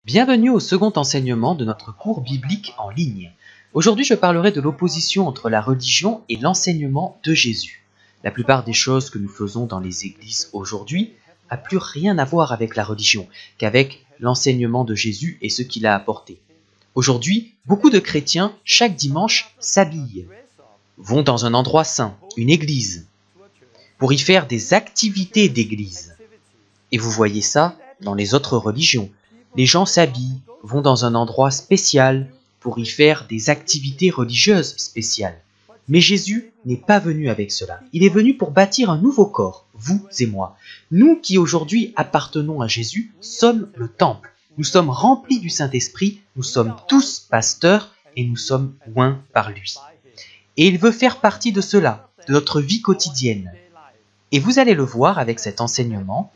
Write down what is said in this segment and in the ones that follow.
Bienvenue au second enseignement de notre cours biblique en ligne. Aujourd'hui, je parlerai de l'opposition entre la religion et l'enseignement de Jésus. La plupart des choses que nous faisons dans les églises aujourd'hui n'a plus rien à voir avec la religion qu'avec l'enseignement de Jésus et ce qu'il a apporté. Aujourd'hui, beaucoup de chrétiens, chaque dimanche, s'habillent, vont dans un endroit saint, une église, pour y faire des activités d'église. Et vous voyez ça dans les autres religions. Les gens s'habillent, vont dans un endroit spécial pour y faire des activités religieuses spéciales. Mais Jésus n'est pas venu avec cela. Il est venu pour bâtir un nouveau corps, vous et moi. Nous qui aujourd'hui appartenons à Jésus sommes le temple. Nous sommes remplis du Saint-Esprit, nous sommes tous pasteurs et nous sommes oints par lui. Et il veut faire partie de cela, de notre vie quotidienne. Et vous allez le voir avec cet enseignement.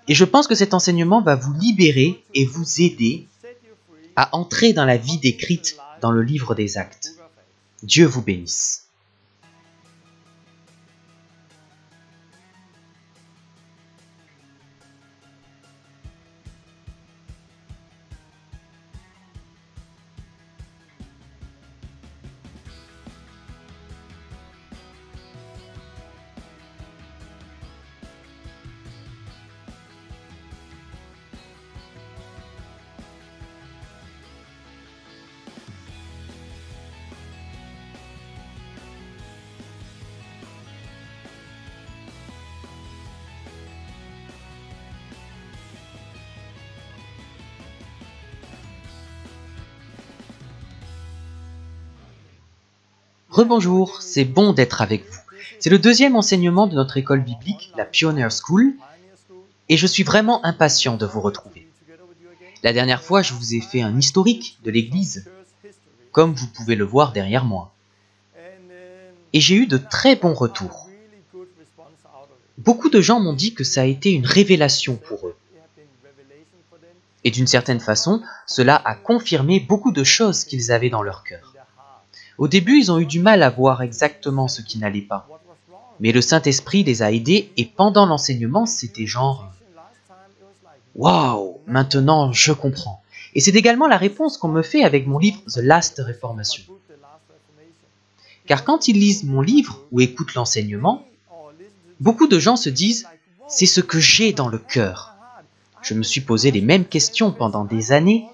Et je pense que cet enseignement va vous libérer et vous aider à entrer dans la vie décrite dans le livre des Actes. Dieu vous bénisse. Rebonjour, c'est bon d'être avec vous. C'est le deuxième enseignement de notre école biblique, la Pioneer School, et je suis vraiment impatient de vous retrouver. La dernière fois, je vous ai fait un historique de l'Église, comme vous pouvez le voir derrière moi. Et j'ai eu de très bons retours. Beaucoup de gens m'ont dit que ça a été une révélation pour eux. Et d'une certaine façon, cela a confirmé beaucoup de choses qu'ils avaient dans leur cœur. Au début, ils ont eu du mal à voir exactement ce qui n'allait pas. Mais le Saint-Esprit les a aidés et pendant l'enseignement, c'était genre « Waouh, maintenant je comprends ». Et c'est également la réponse qu'on me fait avec mon livre The Last Reformation. Car quand ils lisent mon livre ou écoutent l'enseignement, beaucoup de gens se disent « C'est ce que j'ai dans le cœur ». Je me suis posé les mêmes questions pendant des années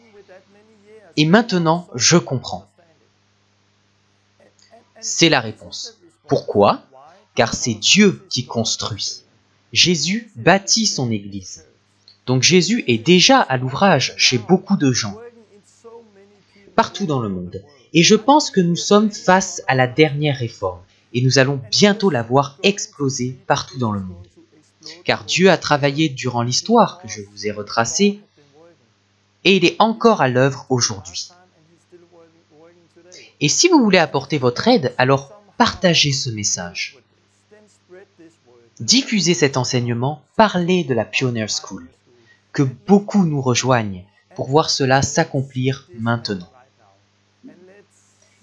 et maintenant je comprends. C'est la réponse. Pourquoi ? Car c'est Dieu qui construit. Jésus bâtit son Église. Donc Jésus est déjà à l'ouvrage chez beaucoup de gens, partout dans le monde. Et je pense que nous sommes face à la dernière réforme, et nous allons bientôt la voir exploser partout dans le monde. Car Dieu a travaillé durant l'histoire que je vous ai retracée, et il est encore à l'œuvre aujourd'hui. Et si vous voulez apporter votre aide, alors partagez ce message. Diffusez cet enseignement, parlez de la Pioneer School. Que beaucoup nous rejoignent pour voir cela s'accomplir maintenant.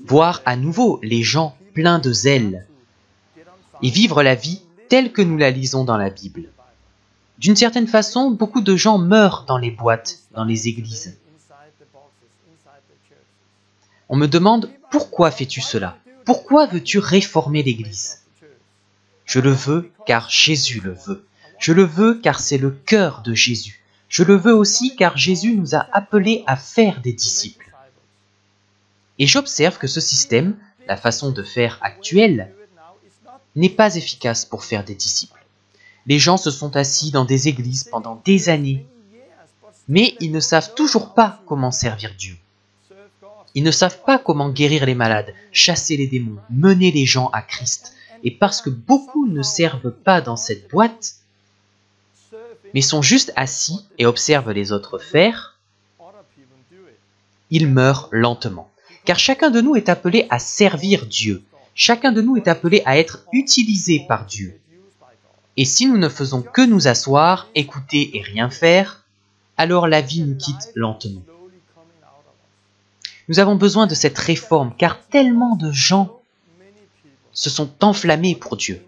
Voir à nouveau les gens pleins de zèle et vivre la vie telle que nous la lisons dans la Bible. D'une certaine façon, beaucoup de gens meurent dans les boîtes, dans les églises. On me demande « Pourquoi fais-tu cela ? Pourquoi veux-tu réformer l'Église ?» Je le veux car Jésus le veut. Je le veux car c'est le cœur de Jésus. Je le veux aussi car Jésus nous a appelés à faire des disciples. Et j'observe que ce système, la façon de faire actuelle, n'est pas efficace pour faire des disciples. Les gens se sont assis dans des églises pendant des années, mais ils ne savent toujours pas comment servir Dieu. Ils ne savent pas comment guérir les malades, chasser les démons, mener les gens à Christ. Et parce que beaucoup ne servent pas dans cette boîte, mais sont juste assis et observent les autres faire, ils meurent lentement. Car chacun de nous est appelé à servir Dieu. Chacun de nous est appelé à être utilisé par Dieu. Et si nous ne faisons que nous asseoir, écouter et rien faire, alors la vie nous quitte lentement. Nous avons besoin de cette réforme, car tellement de gens se sont enflammés pour Dieu.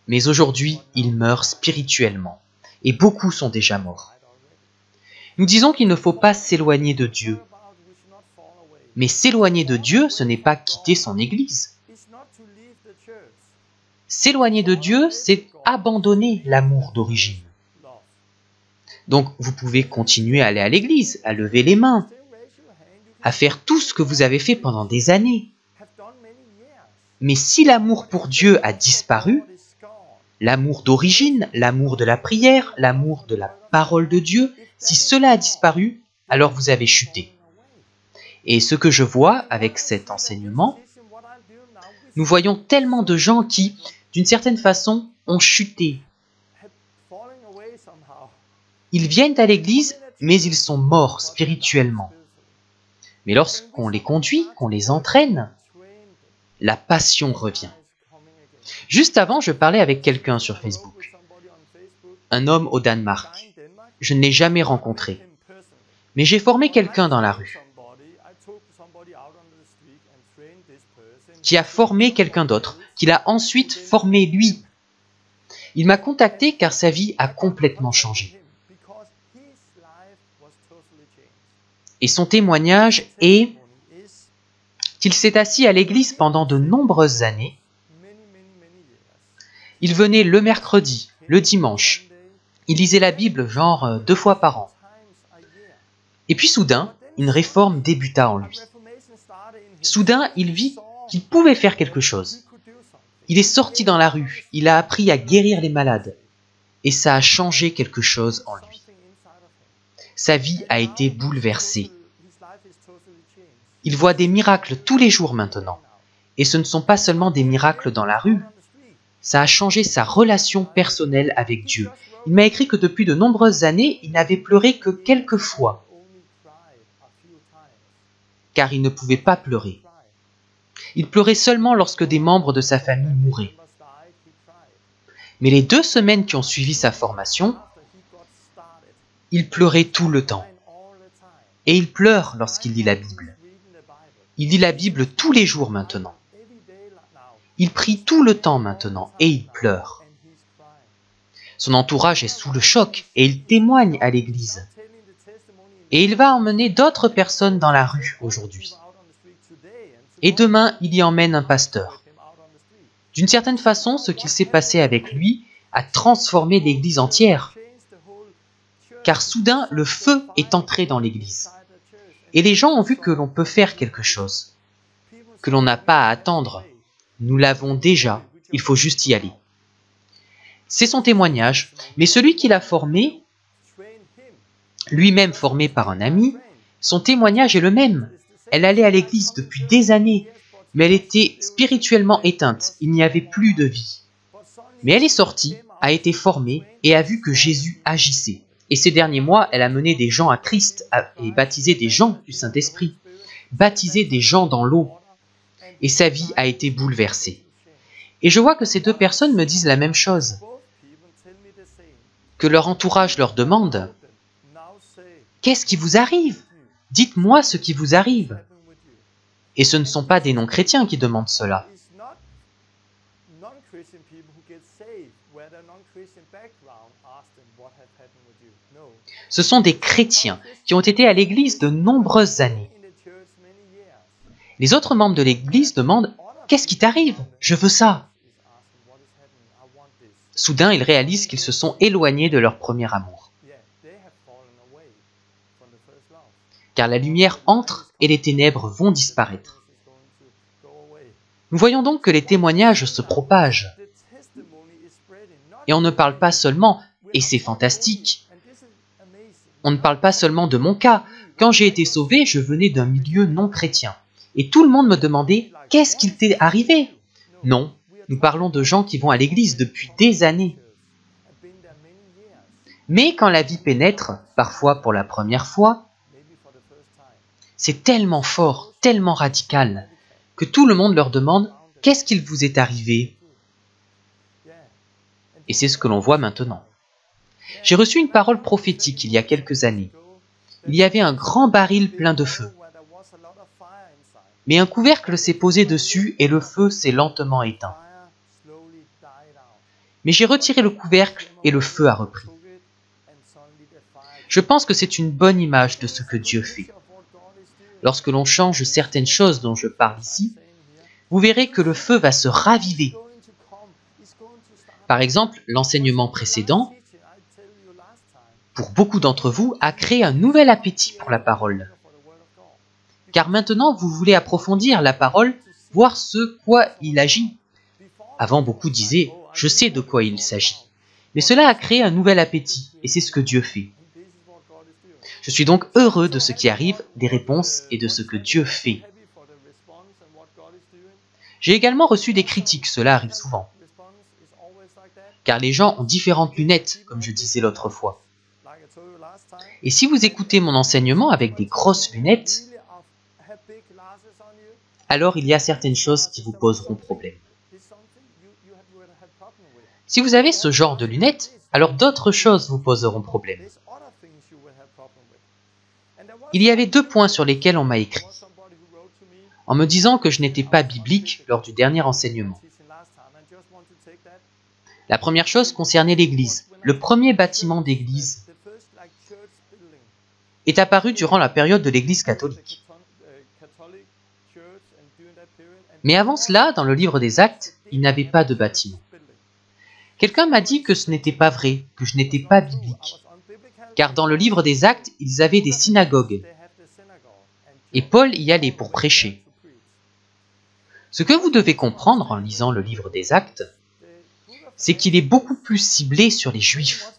Mais aujourd'hui, ils meurent spirituellement, et beaucoup sont déjà morts. Nous disons qu'il ne faut pas s'éloigner de Dieu. Mais s'éloigner de Dieu, ce n'est pas quitter son Église. S'éloigner de Dieu, c'est abandonner l'amour d'origine. Donc vous pouvez continuer à aller à l'église, à lever les mains, à faire tout ce que vous avez fait pendant des années. Mais si l'amour pour Dieu a disparu, l'amour d'origine, l'amour de la prière, l'amour de la parole de Dieu, si cela a disparu, alors vous avez chuté. Et ce que je vois avec cet enseignement, nous voyons tellement de gens qui, d'une certaine façon, ont chuté. Ils viennent à l'église, mais ils sont morts spirituellement. Mais lorsqu'on les conduit, qu'on les entraîne, la passion revient. Juste avant, je parlais avec quelqu'un sur Facebook, un homme au Danemark. Je ne l'ai jamais rencontré, mais j'ai formé quelqu'un dans la rue, qui a formé quelqu'un d'autre, qui l'a ensuite formé lui. Il m'a contacté car sa vie a complètement changé. Et son témoignage est qu'il s'est assis à l'église pendant de nombreuses années. Il venait le mercredi, le dimanche. Il lisait la Bible genre 2 fois par an. Et puis soudain, une réforme débuta en lui. Soudain, il vit qu'il pouvait faire quelque chose. Il est sorti dans la rue, il a appris à guérir les malades. Et ça a changé quelque chose en lui. Sa vie a été bouleversée. Il voit des miracles tous les jours maintenant. Et ce ne sont pas seulement des miracles dans la rue. Ça a changé sa relation personnelle avec Dieu. Il m'a écrit que depuis de nombreuses années, il n'avait pleuré que quelques fois. Car il ne pouvait pas pleurer. Il pleurait seulement lorsque des membres de sa famille mouraient. Mais les 2 semaines qui ont suivi sa formation, il pleurait tout le temps. Et il pleure lorsqu'il lit la Bible. Il lit la Bible tous les jours maintenant. Il prie tout le temps maintenant et il pleure. Son entourage est sous le choc et il témoigne à l'église. Et il va emmener d'autres personnes dans la rue aujourd'hui. Et demain, il y emmène un pasteur. D'une certaine façon, ce qu'il s'est passé avec lui a transformé l'église entière. Car soudain, le feu est entré dans l'église. Et les gens ont vu que l'on peut faire quelque chose. Que l'on n'a pas à attendre. Nous l'avons déjà, il faut juste y aller. C'est son témoignage, mais celui qui l'a formé, lui-même formé par un ami, son témoignage est le même. Elle allait à l'église depuis des années, mais elle était spirituellement éteinte, il n'y avait plus de vie. Mais elle est sortie, a été formée et a vu que Jésus agissait. Et ces derniers mois, elle a mené des gens à Christ et baptisé des gens du Saint-Esprit, baptisé des gens dans l'eau. Et sa vie a été bouleversée. Et je vois que ces 2 personnes me disent la même chose. Que leur entourage leur demande « Qu'est-ce qui vous arrive? Dites-moi ce qui vous arrive. » Et ce ne sont pas des non-chrétiens qui demandent cela. Ce sont des chrétiens qui ont été à l'église de nombreuses années. Les autres membres de l'église demandent « Qu'est-ce qui t'arrive? Je veux ça. » Soudain, ils réalisent qu'ils se sont éloignés de leur premier amour. Car la lumière entre et les ténèbres vont disparaître. Nous voyons donc que les témoignages se propagent. Et on ne parle pas seulement, et c'est fantastique, on ne parle pas seulement de mon cas. Quand j'ai été sauvé, je venais d'un milieu non chrétien. Et tout le monde me demandait « Qu'est-ce qu'il t'est arrivé ?» Non, nous parlons de gens qui vont à l'église depuis des années. Mais quand la vie pénètre, parfois pour la première fois, c'est tellement fort, tellement radical, que tout le monde leur demande « Qu'est-ce qu'il vous est arrivé ?» Et c'est ce que l'on voit maintenant. J'ai reçu une parole prophétique il y a quelques années. Il y avait un grand baril plein de feu. Mais un couvercle s'est posé dessus et le feu s'est lentement éteint. Mais j'ai retiré le couvercle et le feu a repris. Je pense que c'est une bonne image de ce que Dieu fait. Lorsque l'on change certaines choses dont je parle ici, vous verrez que le feu va se raviver. Par exemple, l'enseignement précédent, pour beaucoup d'entre vous, a créé un nouvel appétit pour la parole. Car maintenant, vous voulez approfondir la parole, voir ce quoi il agit. Avant, beaucoup disaient « je sais de quoi il s'agit ». Mais cela a créé un nouvel appétit, et c'est ce que Dieu fait. Je suis donc heureux de ce qui arrive, des réponses et de ce que Dieu fait. J'ai également reçu des critiques, cela arrive souvent. Car les gens ont différentes lunettes, comme je disais l'autre fois. Et si vous écoutez mon enseignement avec des grosses lunettes, alors il y a certaines choses qui vous poseront problème. Si vous avez ce genre de lunettes, alors d'autres choses vous poseront problème. Il y avait 2 points sur lesquels on m'a écrit, en me disant que je n'étais pas biblique lors du dernier enseignement. La première chose concernait l'église. Le premier bâtiment d'église est apparu durant la période de l'église catholique. Mais avant cela, dans le livre des Actes, il n'y avait pas de bâtiment. Quelqu'un m'a dit que ce n'était pas vrai, que je n'étais pas biblique. Car dans le livre des Actes, ils avaient des synagogues. Et Paul y allait pour prêcher. Ce que vous devez comprendre en lisant le livre des Actes, c'est qu'il est beaucoup plus ciblé sur les Juifs.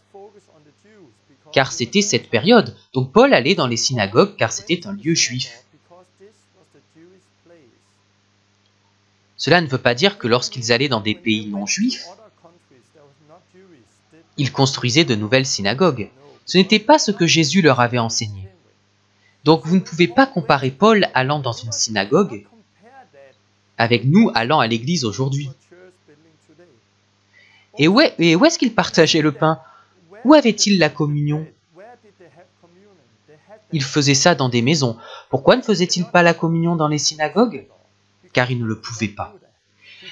Car c'était cette période, donc Paul allait dans les synagogues car c'était un lieu juif. Cela ne veut pas dire que lorsqu'ils allaient dans des pays non juifs, ils construisaient de nouvelles synagogues. Ce n'était pas ce que Jésus leur avait enseigné. Donc vous ne pouvez pas comparer Paul allant dans une synagogue avec nous allant à l'église aujourd'hui. Et où est-ce qu'ils partageaient le pain? Où avait-il la communion? Ils faisaient ça dans des maisons. Pourquoi ne faisaient-ils pas la communion dans les synagogues? Car ils ne le pouvaient pas.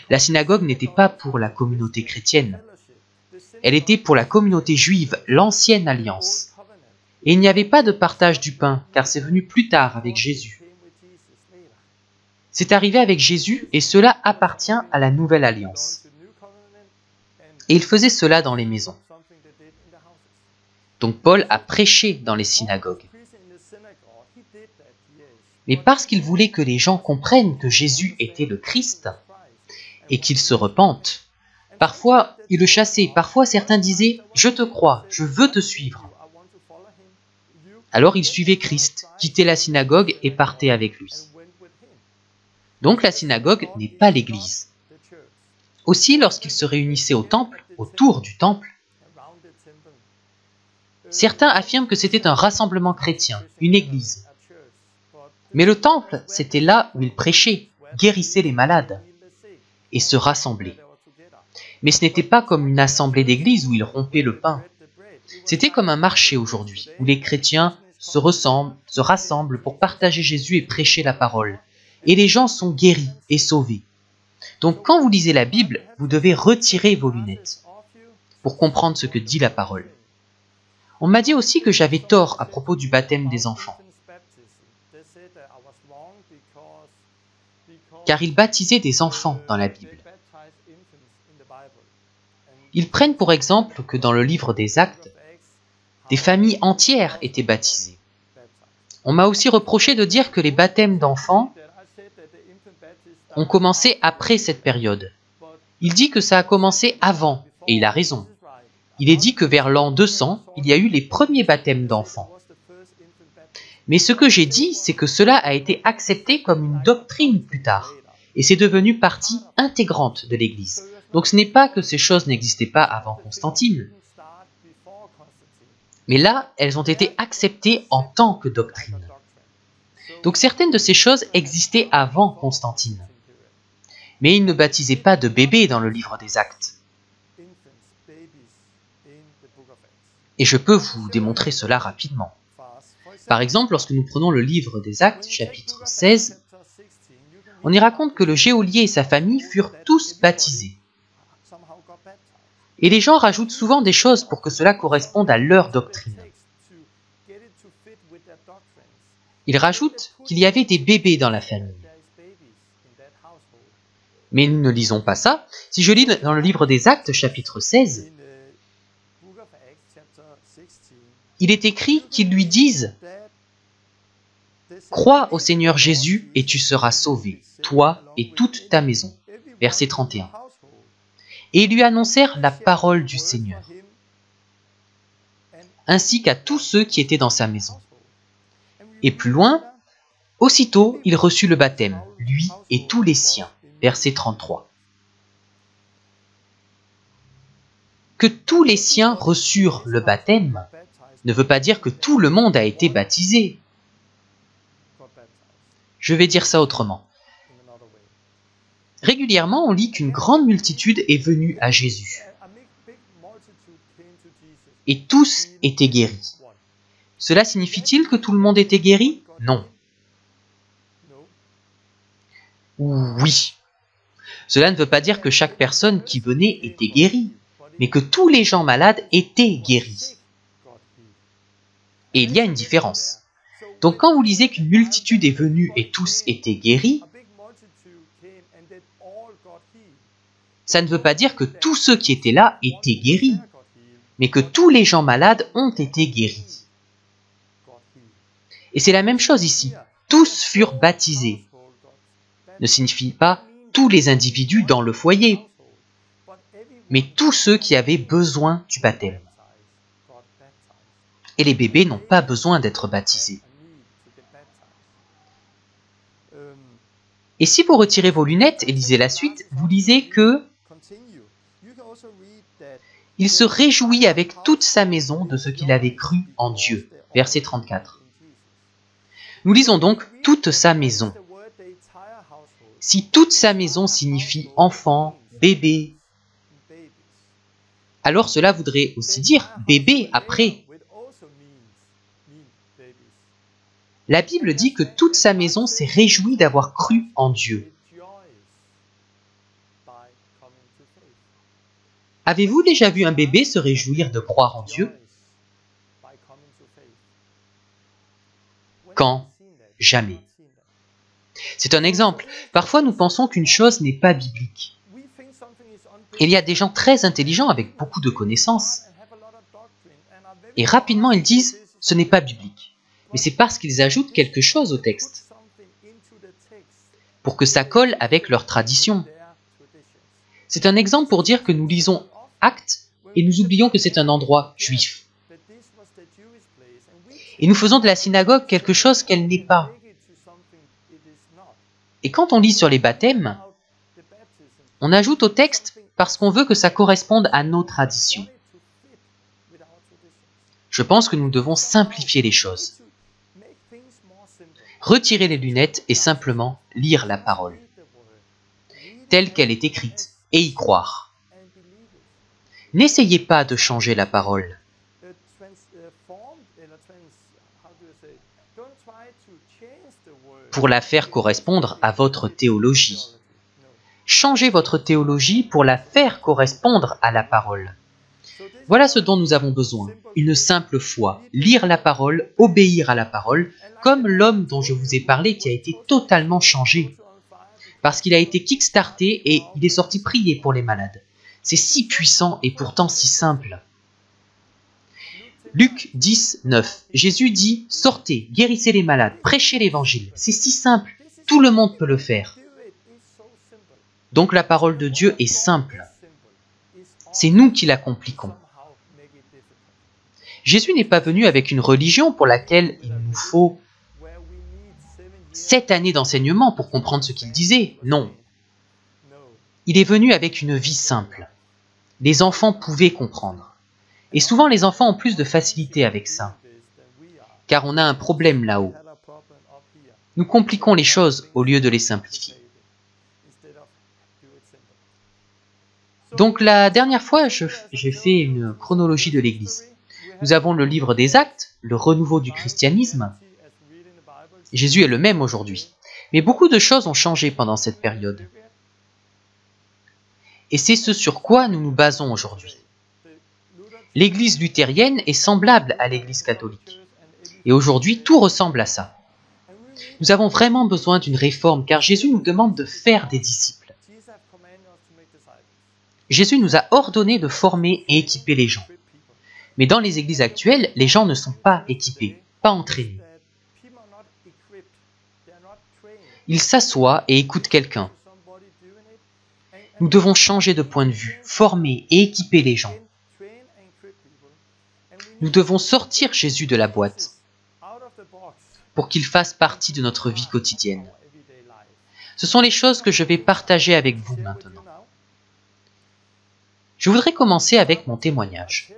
La synagogue n'était pas pour la communauté chrétienne. Elle était pour la communauté juive, l'ancienne alliance. Et il n'y avait pas de partage du pain, car c'est venu plus tard avec Jésus. C'est arrivé avec Jésus et cela appartient à la nouvelle alliance. Et il faisait cela dans les maisons. Donc Paul a prêché dans les synagogues. Mais parce qu'il voulait que les gens comprennent que Jésus était le Christ et qu'ils se repentent, parfois il le chassait, parfois certains disaient « Je te crois, je veux te suivre ». Alors il suivait Christ, quittait la synagogue et partait avec lui. Donc la synagogue n'est pas l'église. Aussi, lorsqu'ils se réunissaient au temple, autour du temple, certains affirment que c'était un rassemblement chrétien, une église. Mais le temple, c'était là où ils prêchaient, guérissaient les malades et se rassemblaient. Mais ce n'était pas comme une assemblée d'église où ils rompaient le pain. C'était comme un marché aujourd'hui, où les chrétiens se rassemblent pour partager Jésus et prêcher la parole. Et les gens sont guéris et sauvés. Donc quand vous lisez la Bible, vous devez retirer vos lunettes pour comprendre ce que dit la parole. On m'a dit aussi que j'avais tort à propos du baptême des enfants. Car ils baptisaient des enfants dans la Bible. Ils prennent pour exemple que dans le livre des Actes, des familles entières étaient baptisées. On m'a aussi reproché de dire que les baptêmes d'enfants ont commencé après cette période. Il dit que ça a commencé avant, et il a raison. Il est dit que vers l'an 200, il y a eu les premiers baptêmes d'enfants. Mais ce que j'ai dit, c'est que cela a été accepté comme une doctrine plus tard, et c'est devenu partie intégrante de l'Église. Donc ce n'est pas que ces choses n'existaient pas avant Constantine, mais là, elles ont été acceptées en tant que doctrine. Donc certaines de ces choses existaient avant Constantine. Mais il ne baptisait pas de bébés dans le livre des Actes. Et je peux vous démontrer cela rapidement. Par exemple, lorsque nous prenons le livre des Actes, chapitre 16, on y raconte que le geôlier et sa famille furent tous baptisés. Et les gens rajoutent souvent des choses pour que cela corresponde à leur doctrine. Il rajoute qu'il y avait des bébés dans la famille. Mais nous ne lisons pas ça. Si je lis dans le livre des Actes, chapitre 16, il est écrit qu'ils lui disent « Crois au Seigneur Jésus et tu seras sauvé, toi et toute ta maison. » Verset 31. Et ils lui annoncèrent la parole du Seigneur, ainsi qu'à tous ceux qui étaient dans sa maison. Et plus loin, aussitôt il reçut le baptême, lui et tous les siens. Verset 33. Que tous les siens reçurent le baptême ne veut pas dire que tout le monde a été baptisé. Je vais dire ça autrement. Régulièrement, on lit qu'une grande multitude est venue à Jésus. Et tous étaient guéris. Cela signifie-t-il que tout le monde était guéri? Non. Oui. Cela ne veut pas dire que chaque personne qui venait était guérie, mais que tous les gens malades étaient guéris. Et il y a une différence. Donc quand vous lisez qu'une multitude est venue et tous étaient guéris, ça ne veut pas dire que tous ceux qui étaient là étaient guéris, mais que tous les gens malades ont été guéris. Et c'est la même chose ici. Tous furent baptisés. Ne signifie pas tous les individus dans le foyer, mais tous ceux qui avaient besoin du baptême. Et les bébés n'ont pas besoin d'être baptisés. Et si vous retirez vos lunettes et lisez la suite, vous lisez que il se réjouit avec toute sa maison de ce qu'il avait cru en Dieu. Verset 34. Nous lisons donc toute sa maison. Si toute sa maison signifie enfant, bébé, alors cela voudrait aussi dire bébé après. La Bible dit que toute sa maison s'est réjouie d'avoir cru en Dieu. Avez-vous déjà vu un bébé se réjouir de croire en Dieu? Quand? Jamais. C'est un exemple. Parfois, nous pensons qu'une chose n'est pas biblique. Il y a des gens très intelligents avec beaucoup de connaissances. Et rapidement, ils disent « ce n'est pas biblique ». Mais c'est parce qu'ils ajoutent quelque chose au texte, pour que ça colle avec leur tradition. C'est un exemple pour dire que nous lisons Actes et nous oublions que c'est un endroit juif. Et nous faisons de la synagogue quelque chose qu'elle n'est pas. Et quand on lit sur les baptêmes, on ajoute au texte parce qu'on veut que ça corresponde à nos traditions. Je pense que nous devons simplifier les choses. Retirer les lunettes et simplement lire la parole, telle qu'elle est écrite, et y croire. N'essayez pas de changer la parole. Pour la faire correspondre à votre théologie. Changez votre théologie pour la faire correspondre à la parole. Voilà ce dont nous avons besoin, une simple foi, lire la parole, obéir à la parole, comme l'homme dont je vous ai parlé qui a été totalement changé. Parce qu'il a été kickstarté et il est sorti prier pour les malades. C'est si puissant et pourtant si simple. Luc 10, 9. Jésus dit « Sortez, guérissez les malades, prêchez l'évangile ». C'est si simple, tout le monde peut le faire. Donc la parole de Dieu est simple. C'est nous qui la compliquons. Jésus n'est pas venu avec une religion pour laquelle il nous faut 7 années d'enseignement pour comprendre ce qu'il disait. Non. Il est venu avec une vie simple. Les enfants pouvaient comprendre. Et souvent, les enfants ont plus de facilité avec ça. Car on a un problème là-haut. Nous compliquons les choses au lieu de les simplifier. Donc la dernière fois, j'ai fait une chronologie de l'Église. Nous avons le livre des Actes, le renouveau du christianisme. Jésus est le même aujourd'hui. Mais beaucoup de choses ont changé pendant cette période. Et c'est ce sur quoi nous nous basons aujourd'hui. L'Église luthérienne est semblable à l'Église catholique. Et aujourd'hui, tout ressemble à ça. Nous avons vraiment besoin d'une réforme car Jésus nous demande de faire des disciples. Jésus nous a ordonné de former et équiper les gens. Mais dans les églises actuelles, les gens ne sont pas équipés, pas entraînés. Ils s'assoient et écoutent quelqu'un. Nous devons changer de point de vue, former et équiper les gens. Nous devons sortir Jésus de la boîte pour qu'il fasse partie de notre vie quotidienne. Ce sont les choses que je vais partager avec vous maintenant. Je voudrais commencer avec mon témoignage.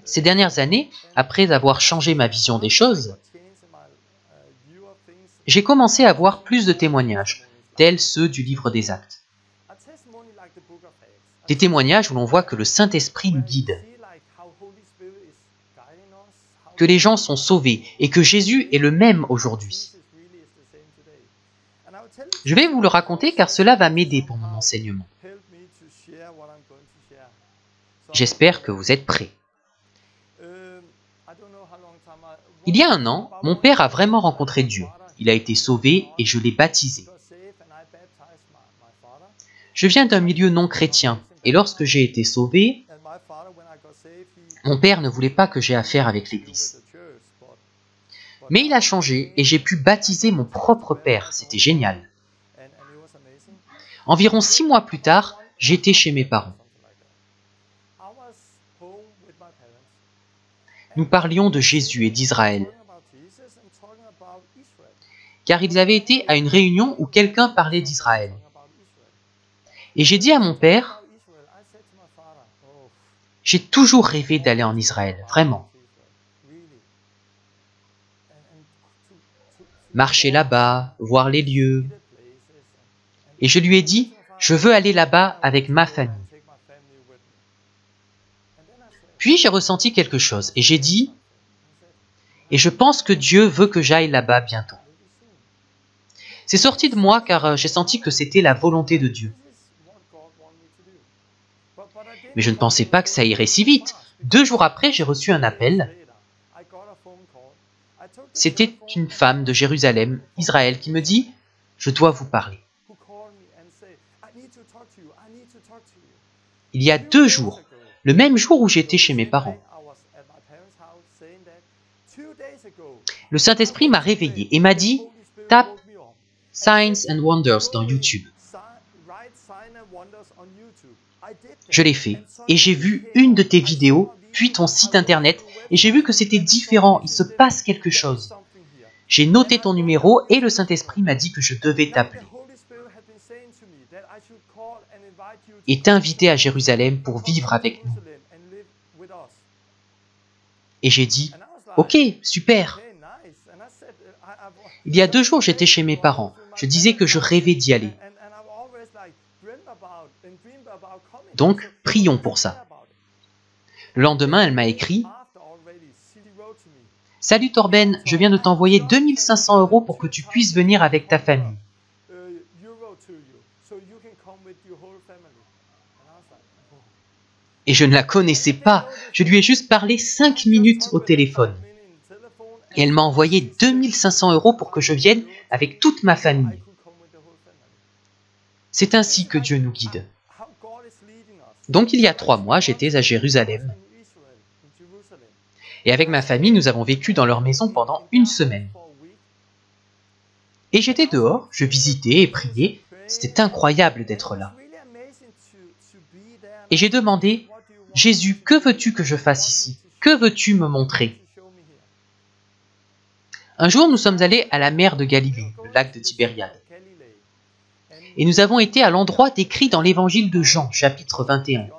Ces dernières années, après avoir changé ma vision des choses, j'ai commencé à voir plus de témoignages, tels ceux du livre des Actes. Des témoignages où l'on voit que le Saint-Esprit nous guide, que les gens sont sauvés et que Jésus est le même aujourd'hui. Je vais vous le raconter car cela va m'aider pour mon enseignement. J'espère que vous êtes prêts. Il y a un an, mon père a vraiment rencontré Dieu. Il a été sauvé et je l'ai baptisé. Je viens d'un milieu non chrétien et lorsque j'ai été sauvé, mon père ne voulait pas que j'aie affaire avec l'Église. Mais il a changé et j'ai pu baptiser mon propre père. C'était génial. Environ 6 mois plus tard, j'étais chez mes parents. Nous parlions de Jésus et d'Israël. Car ils avaient été à une réunion où quelqu'un parlait d'Israël. Et j'ai dit à mon père, j'ai toujours rêvé d'aller en Israël, vraiment. Marcher là-bas, voir les lieux. Et je lui ai dit, je veux aller là-bas avec ma famille. Puis j'ai ressenti quelque chose et j'ai dit, et je pense que Dieu veut que j'aille là-bas bientôt. C'est sorti de moi car j'ai senti que c'était la volonté de Dieu. Mais je ne pensais pas que ça irait si vite. 2 jours après, j'ai reçu un appel. C'était une femme de Jérusalem, Israël, qui me dit « Je dois vous parler ». Il y a 2 jours, le même jour où j'étais chez mes parents. Le Saint-Esprit m'a réveillé et m'a dit « Tape Signs and Wonders dans YouTube ». Je l'ai fait et j'ai vu une de tes vidéos, puis ton site internet, et j'ai vu que c'était différent, il se passe quelque chose. J'ai noté ton numéro et le Saint-Esprit m'a dit que je devais t'appeler et t'inviter à Jérusalem pour vivre avec nous. Et j'ai dit, ok, super. Il y a 2 jours, j'étais chez mes parents. Je disais que je rêvais d'y aller. Donc, prions pour ça. Le lendemain, elle m'a écrit « Salut Torben, je viens de t'envoyer 2500 € pour que tu puisses venir avec ta famille. » Et je ne la connaissais pas. Je lui ai juste parlé 5 minutes au téléphone. Et elle m'a envoyé 2500 € pour que je vienne avec toute ma famille. C'est ainsi que Dieu nous guide. Donc il y a 3 mois, j'étais à Jérusalem. Et avec ma famille, nous avons vécu dans leur maison pendant 1 semaine. Et j'étais dehors, je visitais et priais. C'était incroyable d'être là. Et j'ai demandé, « Jésus, que veux-tu que je fasse ici? Que veux-tu me montrer ?» Un jour, nous sommes allés à la mer de Galilée, le lac de Tibériade. Et nous avons été à l'endroit décrit dans l'évangile de Jean, chapitre 21.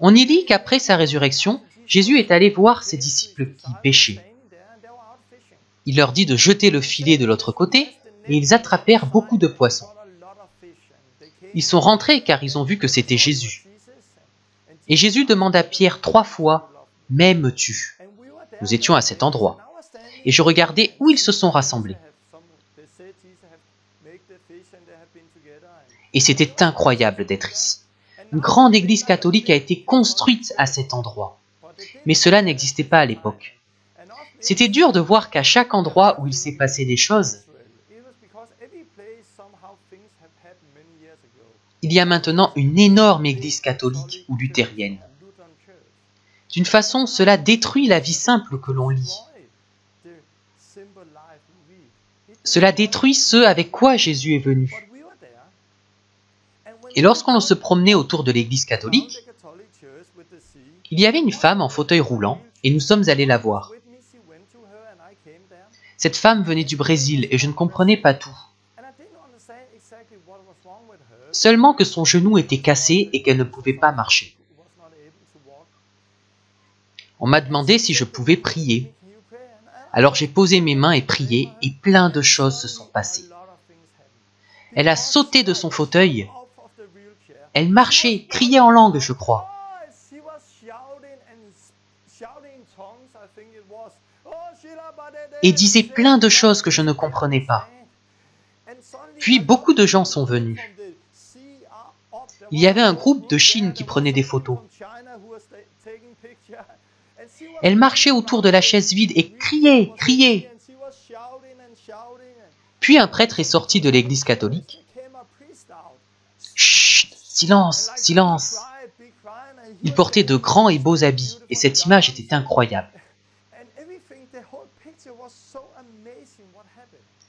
On y lit qu'après sa résurrection, Jésus est allé voir ses disciples qui pêchaient. Il leur dit de jeter le filet de l'autre côté, et ils attrapèrent beaucoup de poissons. Ils sont rentrés car ils ont vu que c'était Jésus. Et Jésus demande à Pierre 3 fois, « M'aimes-tu » Nous étions à cet endroit. Et je regardais où ils se sont rassemblés. Et c'était incroyable d'être ici. Une grande église catholique a été construite à cet endroit. Mais cela n'existait pas à l'époque. C'était dur de voir qu'à chaque endroit où il s'est passé des choses, il y a maintenant une énorme église catholique ou luthérienne. D'une façon, cela détruit la vie simple que l'on lit. Cela détruit ce avec quoi Jésus est venu. Et lorsqu'on se promenait autour de l'église catholique, il y avait une femme en fauteuil roulant et nous sommes allés la voir. Cette femme venait du Brésil et je ne comprenais pas tout. Seulement que son genou était cassé et qu'elle ne pouvait pas marcher. On m'a demandé si je pouvais prier. Alors j'ai posé mes mains et prié et plein de choses se sont passées. Elle a sauté de son fauteuil. Elle marchait, criait en langue, je crois. Et disait plein de choses que je ne comprenais pas. Puis beaucoup de gens sont venus. Il y avait un groupe de Chine qui prenait des photos. Elle marchait autour de la chaise vide et criait, criait. Puis un prêtre est sorti de l'église catholique. Chut, silence, silence. Il portait de grands et beaux habits et cette image était incroyable.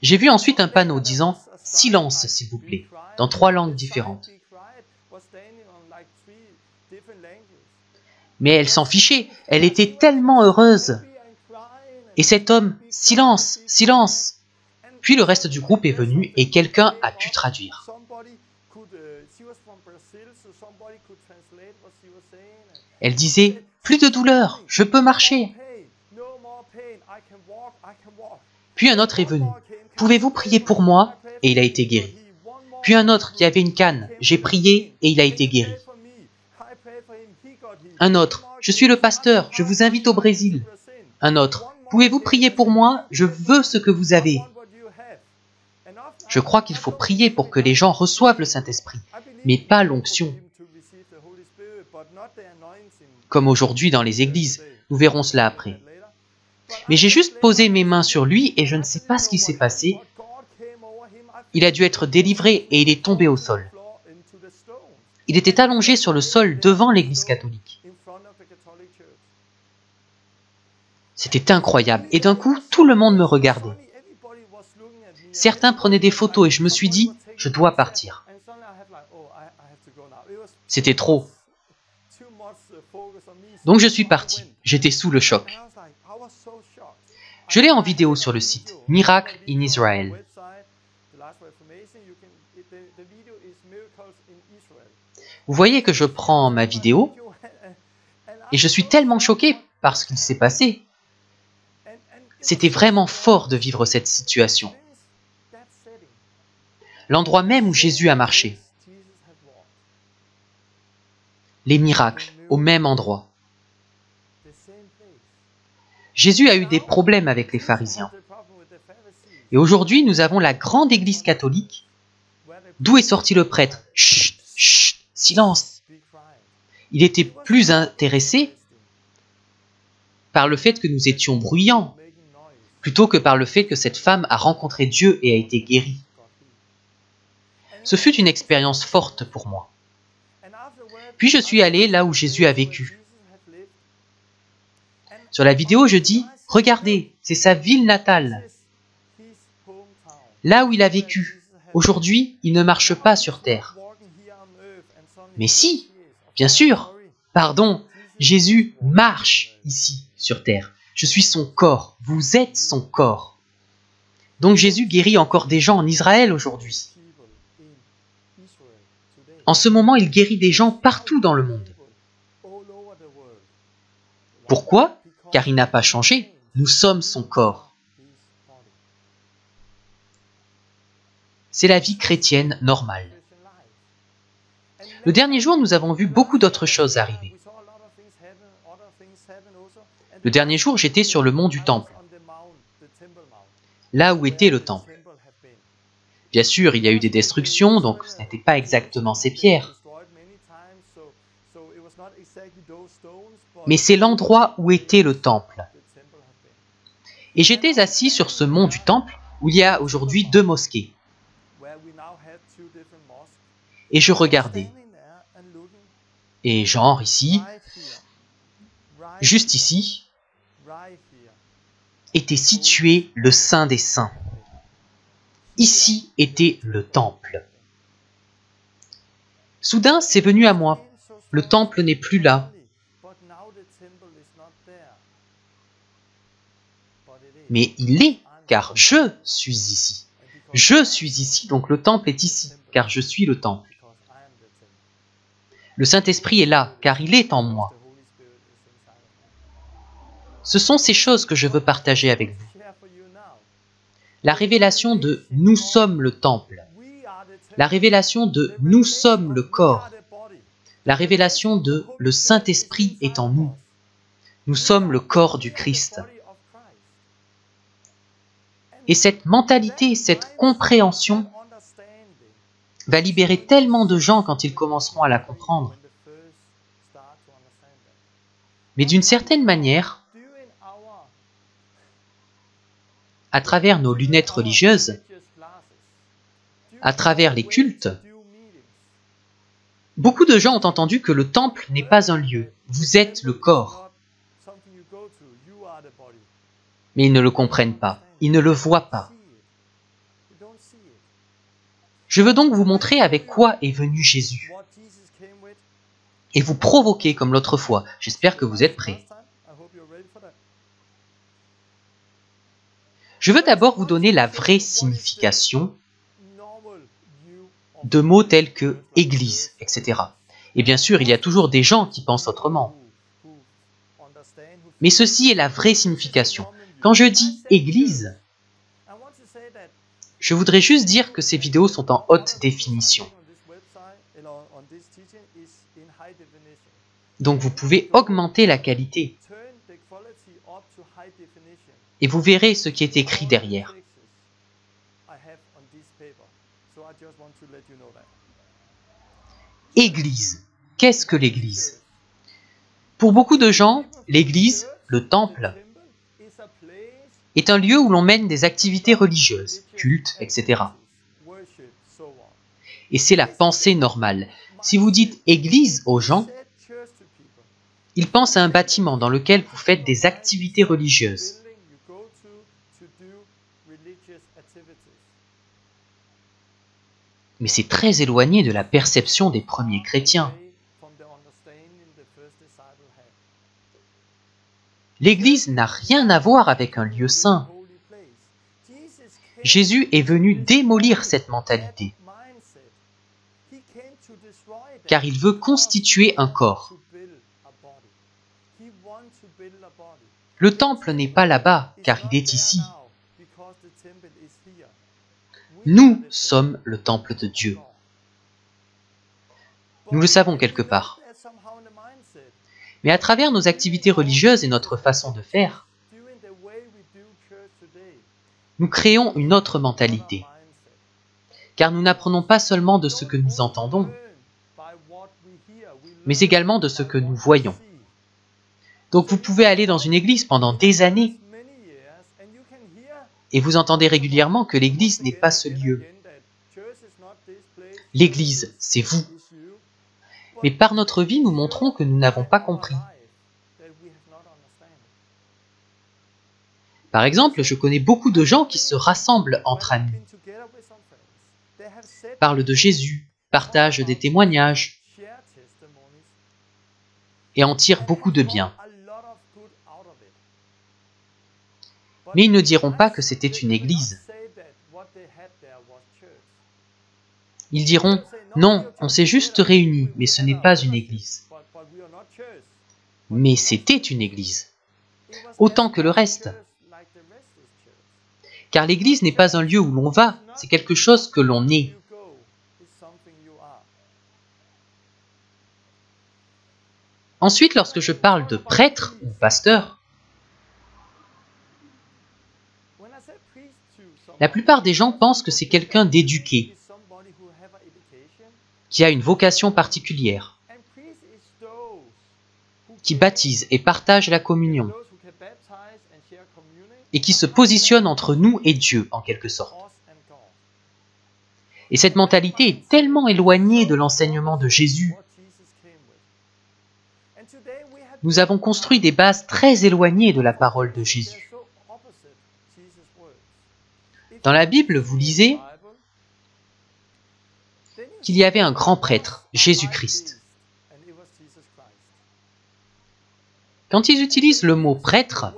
J'ai vu ensuite un panneau disant « Silence, s'il vous plaît », dans 3 langues différentes. Mais elle s'en fichait, elle était tellement heureuse. Et cet homme « Silence, silence !» Puis le reste du groupe est venu et quelqu'un a pu traduire. Elle disait « Plus de douleur, je peux marcher !» Puis un autre est venu. « Pouvez-vous prier pour moi ?» Et il a été guéri. Puis un autre qui avait une canne. J'ai prié et il a été guéri. Un autre. Je suis le pasteur. Je vous invite au Brésil. Un autre. Pouvez-vous prier pour moi? Je veux ce que vous avez. Je crois qu'il faut prier pour que les gens reçoivent le Saint-Esprit, mais pas l'onction. Comme aujourd'hui dans les églises. Nous verrons cela après. Mais j'ai juste posé mes mains sur lui et je ne sais pas ce qui s'est passé. Il a dû être délivré et il est tombé au sol. Il était allongé sur le sol devant l'église catholique. C'était incroyable et d'un coup, tout le monde me regardait. Certains prenaient des photos et je me suis dit, je dois partir. C'était trop. Donc je suis parti. J'étais sous le choc. Je l'ai en vidéo sur le site Miracle in Israel. Vous voyez que je prends ma vidéo et je suis tellement choqué par ce qu'il s'est passé. C'était vraiment fort de vivre cette situation. L'endroit même où Jésus a marché. Les miracles au même endroit. Jésus a eu des problèmes avec les pharisiens. Et aujourd'hui, nous avons la grande église catholique. D'où est sorti le prêtre? Chut, chut, silence. Il était plus intéressé par le fait que nous étions bruyants, plutôt que par le fait que cette femme a rencontré Dieu et a été guérie. Ce fut une expérience forte pour moi. Puis je suis allé là où Jésus a vécu. Sur la vidéo, je dis, regardez, c'est sa ville natale. Là où il a vécu. Aujourd'hui, il ne marche pas sur terre. Mais si, bien sûr, pardon, Jésus marche ici sur terre. Je suis son corps, vous êtes son corps. Donc Jésus guérit encore des gens en Israël aujourd'hui. En ce moment, il guérit des gens partout dans le monde. Pourquoi? Car il n'a pas changé. Nous sommes son corps. C'est la vie chrétienne normale. Le dernier jour, nous avons vu beaucoup d'autres choses arriver. Le dernier jour, j'étais sur le mont du Temple, là où était le Temple. Bien sûr, il y a eu des destructions, donc ce n'était pas exactement ces pierres. mais c'est l'endroit où était le temple. Et j'étais assis sur ce mont du temple où il y a aujourd'hui 2 mosquées. Et je regardais. Et genre ici, juste ici, était situé le Saint des Saints. Ici était le temple. Soudain, c'est venu à moi. Le temple n'est plus là. Mais il est, car je suis ici. Je suis ici, donc le temple est ici, car je suis le temple. Le Saint-Esprit est là, car il est en moi. Ce sont ces choses que je veux partager avec vous. La révélation de « nous sommes le temple », la révélation de « nous sommes le corps », la révélation de « le Saint-Esprit est en nous ». Nous sommes le corps du Christ. Et cette mentalité, cette compréhension va libérer tellement de gens quand ils commenceront à la comprendre. Mais d'une certaine manière, à travers nos lunettes religieuses, à travers les cultes, beaucoup de gens ont entendu que le temple n'est pas un lieu. Vous êtes le corps. Mais ils ne le comprennent pas. Ils ne le voient pas. Je veux donc vous montrer avec quoi est venu Jésus. Et vous provoquer comme l'autre fois. J'espère que vous êtes prêts. Je veux d'abord vous donner la vraie signification de mots tels que « église », etc. Et bien sûr, il y a toujours des gens qui pensent autrement. Mais ceci est la vraie signification. Quand je dis « église », je voudrais juste dire que ces vidéos sont en haute définition. Donc vous pouvez augmenter la qualité. Et vous verrez ce qui est écrit derrière. Église. Qu'est-ce que l'Église? Pour beaucoup de gens, l'Église, le temple, est un lieu où l'on mène des activités religieuses, cultes, etc. Et c'est la pensée normale. Si vous dites « Église » aux gens, ils pensent à un bâtiment dans lequel vous faites des activités religieuses. Mais c'est très éloigné de la perception des premiers chrétiens. L'Église n'a rien à voir avec un lieu saint. Jésus est venu démolir cette mentalité, car il veut constituer un corps. Le temple n'est pas là-bas, car il est ici. Nous sommes le temple de Dieu. Nous le savons quelque part. Mais à travers nos activités religieuses et notre façon de faire, nous créons une autre mentalité. Car nous n'apprenons pas seulement de ce que nous entendons, mais également de ce que nous voyons. Donc vous pouvez aller dans une église pendant des années et vous entendez régulièrement que l'église n'est pas ce lieu. L'église, c'est vous. Mais par notre vie, nous montrons que nous n'avons pas compris. Par exemple, je connais beaucoup de gens qui se rassemblent entre amis, parlent de Jésus, partagent des témoignages et en tirent beaucoup de bien. Mais ils ne diront pas que c'était une église. Ils diront « Non, on s'est juste réunis, mais ce n'est pas une église. » Mais c'était une église, autant que le reste. Car l'église n'est pas un lieu où l'on va, c'est quelque chose que l'on est. Ensuite, lorsque je parle de prêtre ou pasteur, la plupart des gens pensent que c'est quelqu'un d'éduqué, qui a une vocation particulière. qui baptisent et partagent la communion, et qui se positionnent entre nous et Dieu, en quelque sorte. Et cette mentalité est tellement éloignée de l'enseignement de Jésus. Nous avons construit des bases très éloignées de la parole de Jésus. Dans la Bible, vous lisez qu'il y avait un grand prêtre, Jésus-Christ. Quand ils utilisent le mot prêtre,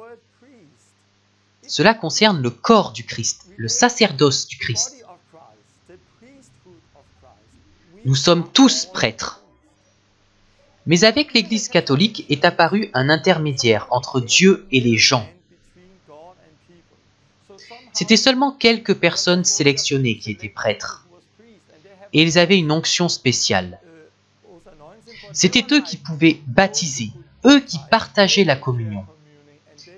cela concerne le corps du Christ, le sacerdoce du Christ. Nous sommes tous prêtres. Mais avec l'Église catholique est apparu un intermédiaire entre Dieu et les gens. C'était seulement quelques personnes sélectionnées qui étaient prêtres. Et ils avaient une onction spéciale. C'était eux qui pouvaient baptiser, eux qui partageaient la communion.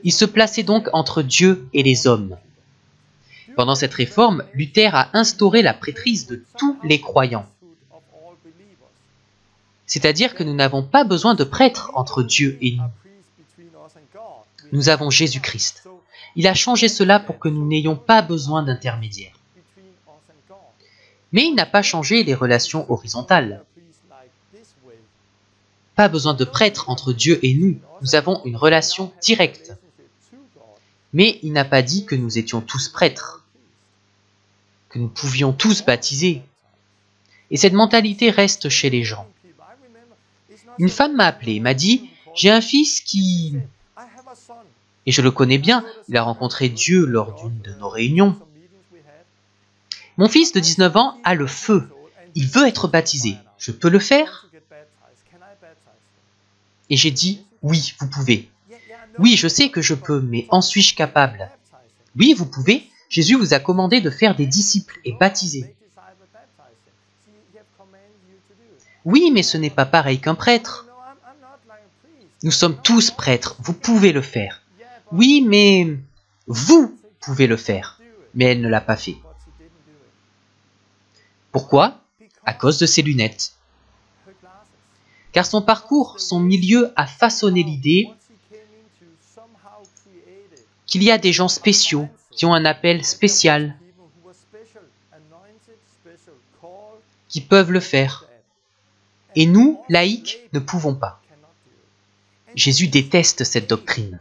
Ils se plaçaient donc entre Dieu et les hommes. Pendant cette réforme, Luther a instauré la prêtrise de tous les croyants. C'est-à-dire que nous n'avons pas besoin de prêtres entre Dieu et nous. Nous avons Jésus-Christ. Il a changé cela pour que nous n'ayons pas besoin d'intermédiaires. Mais il n'a pas changé les relations horizontales. Pas besoin de prêtres entre Dieu et nous. Nous avons une relation directe. Mais il n'a pas dit que nous étions tous prêtres, que nous pouvions tous baptiser. Et cette mentalité reste chez les gens. Une femme m'a appelé, m'a dit « J'ai un fils qui... » Et je le connais bien, il a rencontré Dieu lors d'une de nos réunions. « Mon fils de 19 ans a le feu, il veut être baptisé, je peux le faire ?» Et j'ai dit « Oui, vous pouvez. » « Oui, je sais que je peux, mais en suis-je capable ?»« Oui, vous pouvez. Jésus vous a commandé de faire des disciples et baptiser. » « Oui, mais ce n'est pas pareil qu'un prêtre. »« Nous sommes tous prêtres, vous pouvez le faire. »« Oui, mais vous pouvez le faire. » Mais elle ne l'a pas fait. Pourquoi? À cause de ses lunettes. Car son parcours, son milieu a façonné l'idée qu'il y a des gens spéciaux qui ont un appel spécial, qui peuvent le faire. Et nous, laïcs, ne pouvons pas. Jésus déteste cette doctrine.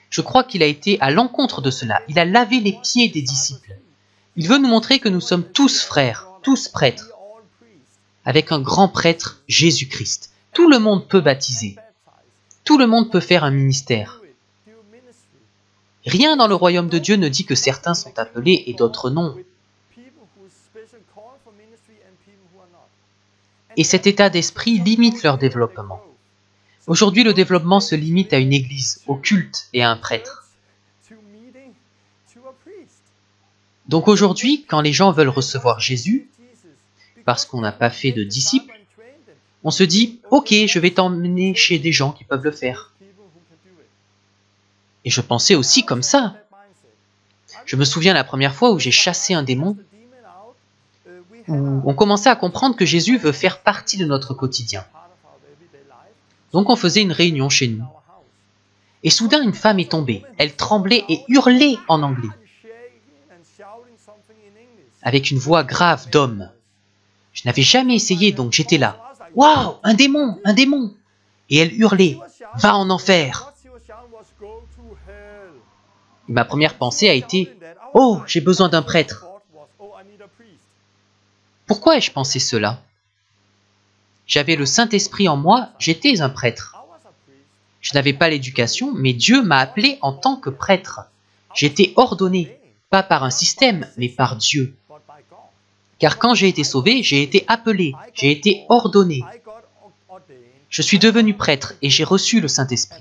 Je crois qu'il a été à l'encontre de cela. Il a lavé les pieds des disciples. Il veut nous montrer que nous sommes tous frères, tous prêtres, avec un grand prêtre, Jésus-Christ. Tout le monde peut baptiser. Tout le monde peut faire un ministère. Rien dans le royaume de Dieu ne dit que certains sont appelés et d'autres non. Et cet état d'esprit limite leur développement. Aujourd'hui, le développement se limite à une église, au culte et à un prêtre. Donc aujourd'hui, quand les gens veulent recevoir Jésus, parce qu'on n'a pas fait de disciples, on se dit « Ok, je vais t'emmener chez des gens qui peuvent le faire. » Et je pensais aussi comme ça. Je me souviens la première fois où j'ai chassé un démon, où on commençait à comprendre que Jésus veut faire partie de notre quotidien. Donc on faisait une réunion chez nous. Et soudain, une femme est tombée. Elle tremblait et hurlait en anglais, avec une voix grave d'homme. Je n'avais jamais essayé, donc j'étais là. « Waouh, un démon, un démon !» Et elle hurlait « Va en enfer !» Et ma première pensée a été « Oh, j'ai besoin d'un prêtre !» Pourquoi ai-je pensé cela? J'avais le Saint-Esprit en moi, j'étais un prêtre. Je n'avais pas l'éducation, mais Dieu m'a appelé en tant que prêtre. J'étais ordonné, pas par un système, mais par Dieu. Car quand j'ai été sauvé, j'ai été appelé, j'ai été ordonné. Je suis devenu prêtre et j'ai reçu le Saint-Esprit.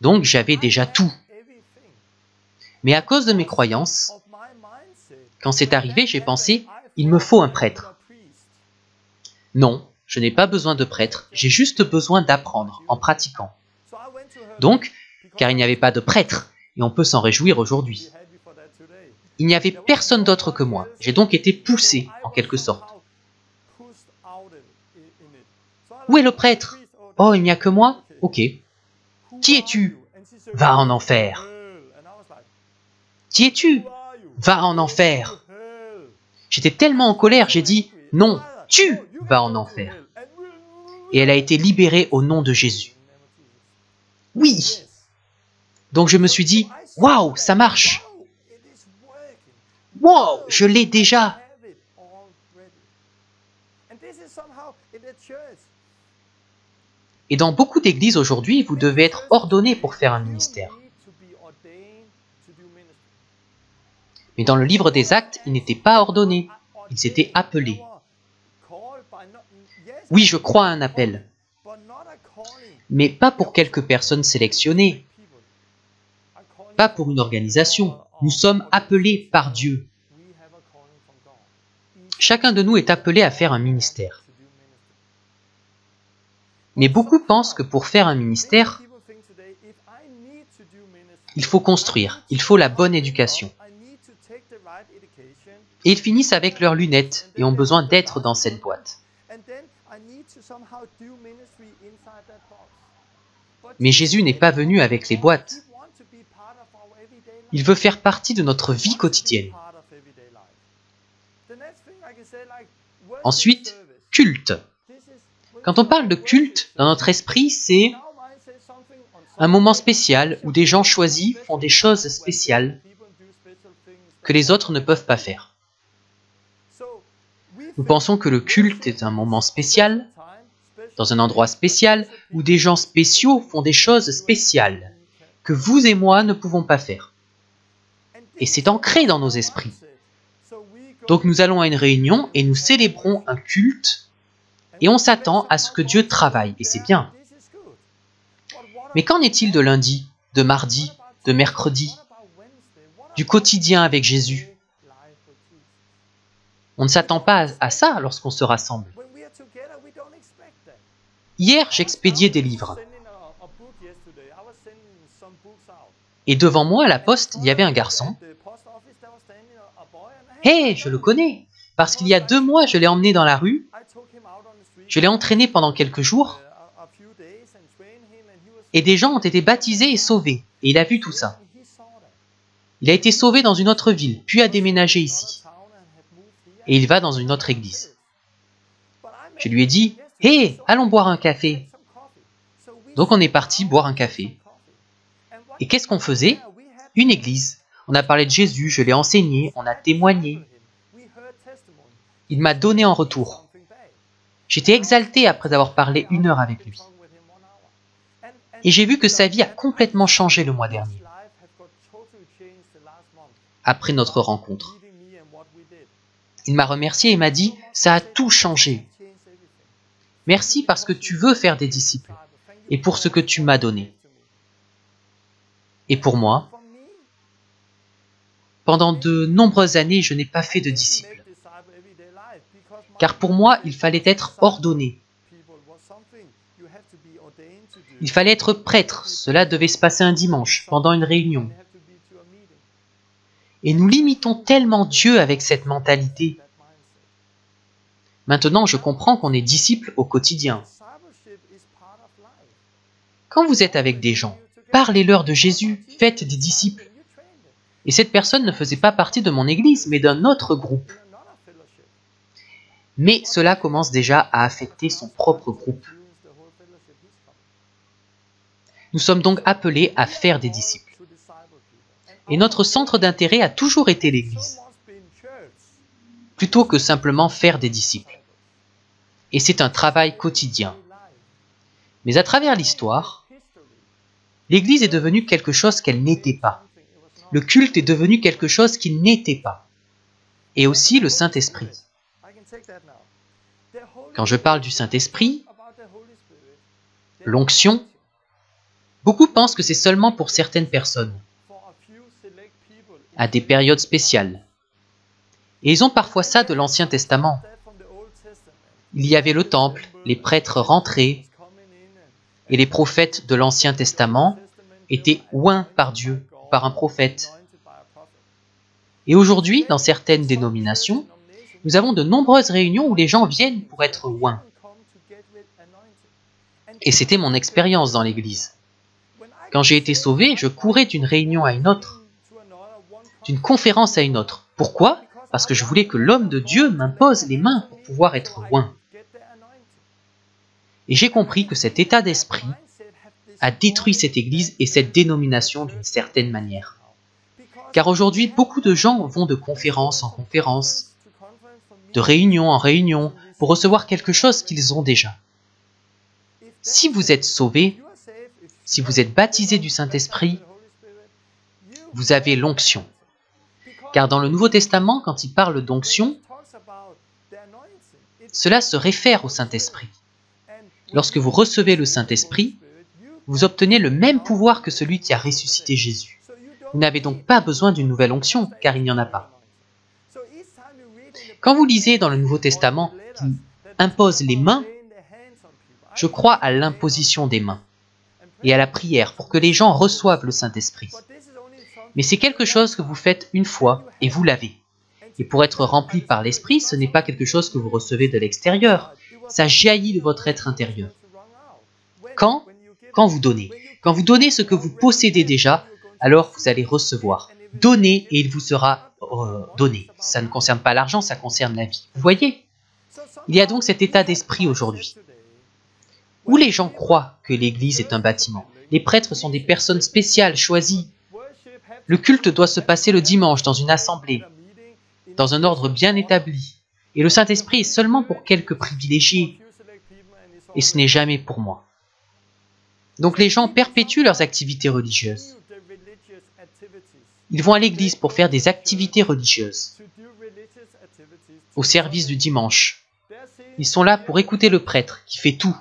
Donc j'avais déjà tout. Mais à cause de mes croyances, quand c'est arrivé, j'ai pensé « il me faut un prêtre ». Non, je n'ai pas besoin de prêtre, j'ai juste besoin d'apprendre en pratiquant. Donc, car il n'y avait pas de prêtre, et on peut s'en réjouir aujourd'hui. Il n'y avait personne d'autre que moi, j'ai donc été poussé en quelque sorte. Où est le prêtre? Oh, il n'y a que moi? Ok. Qui es-tu? Va en enfer. Qui es-tu? Va en enfer. J'étais tellement en colère, j'ai dit, non, tu vas en enfer. Et elle a été libérée au nom de Jésus. Oui. Donc je me suis dit, waouh, ça marche. Wow, je l'ai déjà. Et dans beaucoup d'églises aujourd'hui, vous devez être ordonné pour faire un ministère. Mais dans le livre des Actes, ils n'étaient pas ordonnés, ils étaient appelés. Oui, je crois à un appel, mais pas pour quelques personnes sélectionnées, pas pour une organisation. Nous sommes appelés par Dieu. Chacun de nous est appelé à faire un ministère. Mais beaucoup pensent que pour faire un ministère, il faut construire, il faut la bonne éducation. Et ils finissent avec leurs lunettes et ont besoin d'être dans cette boîte. Mais Jésus n'est pas venu avec les boîtes. Il veut faire partie de notre vie quotidienne. Ensuite, culte. Quand on parle de culte, dans notre esprit, c'est un moment spécial où des gens choisis font des choses spéciales que les autres ne peuvent pas faire. Nous pensons que le culte est un moment spécial, dans un endroit spécial, où des gens spéciaux font des choses spéciales que vous et moi ne pouvons pas faire. Et c'est ancré dans nos esprits. Donc nous allons à une réunion et nous célébrons un culte et on s'attend à ce que Dieu travaille, et c'est bien. Mais qu'en est-il de lundi, de mardi, de mercredi, du quotidien avec Jésus? On ne s'attend pas à ça lorsqu'on se rassemble. Hier, j'expédiais des livres. Et devant moi, à la poste, il y avait un garçon. Hé, je le connais, parce qu'il y a 2 mois, je l'ai emmené dans la rue. Je l'ai entraîné pendant quelques jours. Et des gens ont été baptisés et sauvés. Et il a vu tout ça. Il a été sauvé dans une autre ville, puis a déménagé ici. Et il va dans une autre église. Je lui ai dit, « Hé, allons boire un café !» Donc on est parti boire un café. Et qu'est-ce qu'on faisait? Une église. On a parlé de Jésus, je l'ai enseigné, on a témoigné. Il m'a donné en retour. J'étais exalté après avoir parlé 1 heure avec lui. Et j'ai vu que sa vie a complètement changé le mois dernier, après notre rencontre. Il m'a remercié et m'a dit, « Ça a tout changé. Merci parce que tu veux faire des disciples et pour ce que tu m'as donné. » Et pour moi, pendant de nombreuses années, je n'ai pas fait de disciples. Car pour moi, il fallait être ordonné. Il fallait être prêtre. Cela devait se passer un dimanche, pendant une réunion. Et nous limitons tellement Dieu avec cette mentalité. Maintenant, je comprends qu'on est disciple au quotidien. Quand vous êtes avec des gens, parlez-leur de Jésus, faites des disciples. Et cette personne ne faisait pas partie de mon église, mais d'un autre groupe. Mais cela commence déjà à affecter son propre groupe. Nous sommes donc appelés à faire des disciples. Et notre centre d'intérêt a toujours été l'Église, plutôt que simplement faire des disciples. Et c'est un travail quotidien. Mais à travers l'histoire, l'Église est devenue quelque chose qu'elle n'était pas. Le culte est devenu quelque chose qu'il n'était pas. Et aussi le Saint-Esprit. Quand je parle du Saint-Esprit, l'onction, beaucoup pensent que c'est seulement pour certaines personnes, à des périodes spéciales. Et ils ont parfois ça de l'Ancien Testament. Il y avait le temple, les prêtres rentraient, et les prophètes de l'Ancien Testament étaient oints par Dieu, par un prophète. Et aujourd'hui, dans certaines dénominations, nous avons de nombreuses réunions où les gens viennent pour être oints. Et c'était mon expérience dans l'église. Quand j'ai été sauvé, je courais d'une réunion à une autre, d'une conférence à une autre. Pourquoi? Parce que je voulais que l'homme de Dieu m'impose les mains pour pouvoir être loin. Et j'ai compris que cet état d'esprit a détruit cette église et cette dénomination d'une certaine manière. Car aujourd'hui, beaucoup de gens vont de conférence en conférence, de réunion en réunion, pour recevoir quelque chose qu'ils ont déjà. Si vous êtes sauvé, si vous êtes baptisé du Saint-Esprit, vous avez l'onction. Car dans le Nouveau Testament, quand il parle d'onction, cela se réfère au Saint-Esprit. Lorsque vous recevez le Saint-Esprit, vous obtenez le même pouvoir que celui qui a ressuscité Jésus. Vous n'avez donc pas besoin d'une nouvelle onction, car il n'y en a pas. Quand vous lisez dans le Nouveau Testament qu'il impose les mains, je crois à l'imposition des mains et à la prière pour que les gens reçoivent le Saint-Esprit. Mais c'est quelque chose que vous faites une fois et vous l'avez. Et pour être rempli par l'Esprit, ce n'est pas quelque chose que vous recevez de l'extérieur. Ça jaillit de votre être intérieur. Quand vous donnez. Quand vous donnez ce que vous possédez déjà, alors vous allez recevoir. Donnez et il vous sera donné. Ça ne concerne pas l'argent, ça concerne la vie. Vous voyez? Il y a donc cet état d'esprit aujourd'hui, où les gens croient que l'Église est un bâtiment. Les prêtres sont des personnes spéciales, choisies. Le culte doit se passer le dimanche dans une assemblée, dans un ordre bien établi. Et le Saint-Esprit est seulement pour quelques privilégiés. Et ce n'est jamais pour moi. Donc les gens perpétuent leurs activités religieuses. Ils vont à l'église pour faire des activités religieuses, au service du dimanche. Ils sont là pour écouter le prêtre qui fait tout.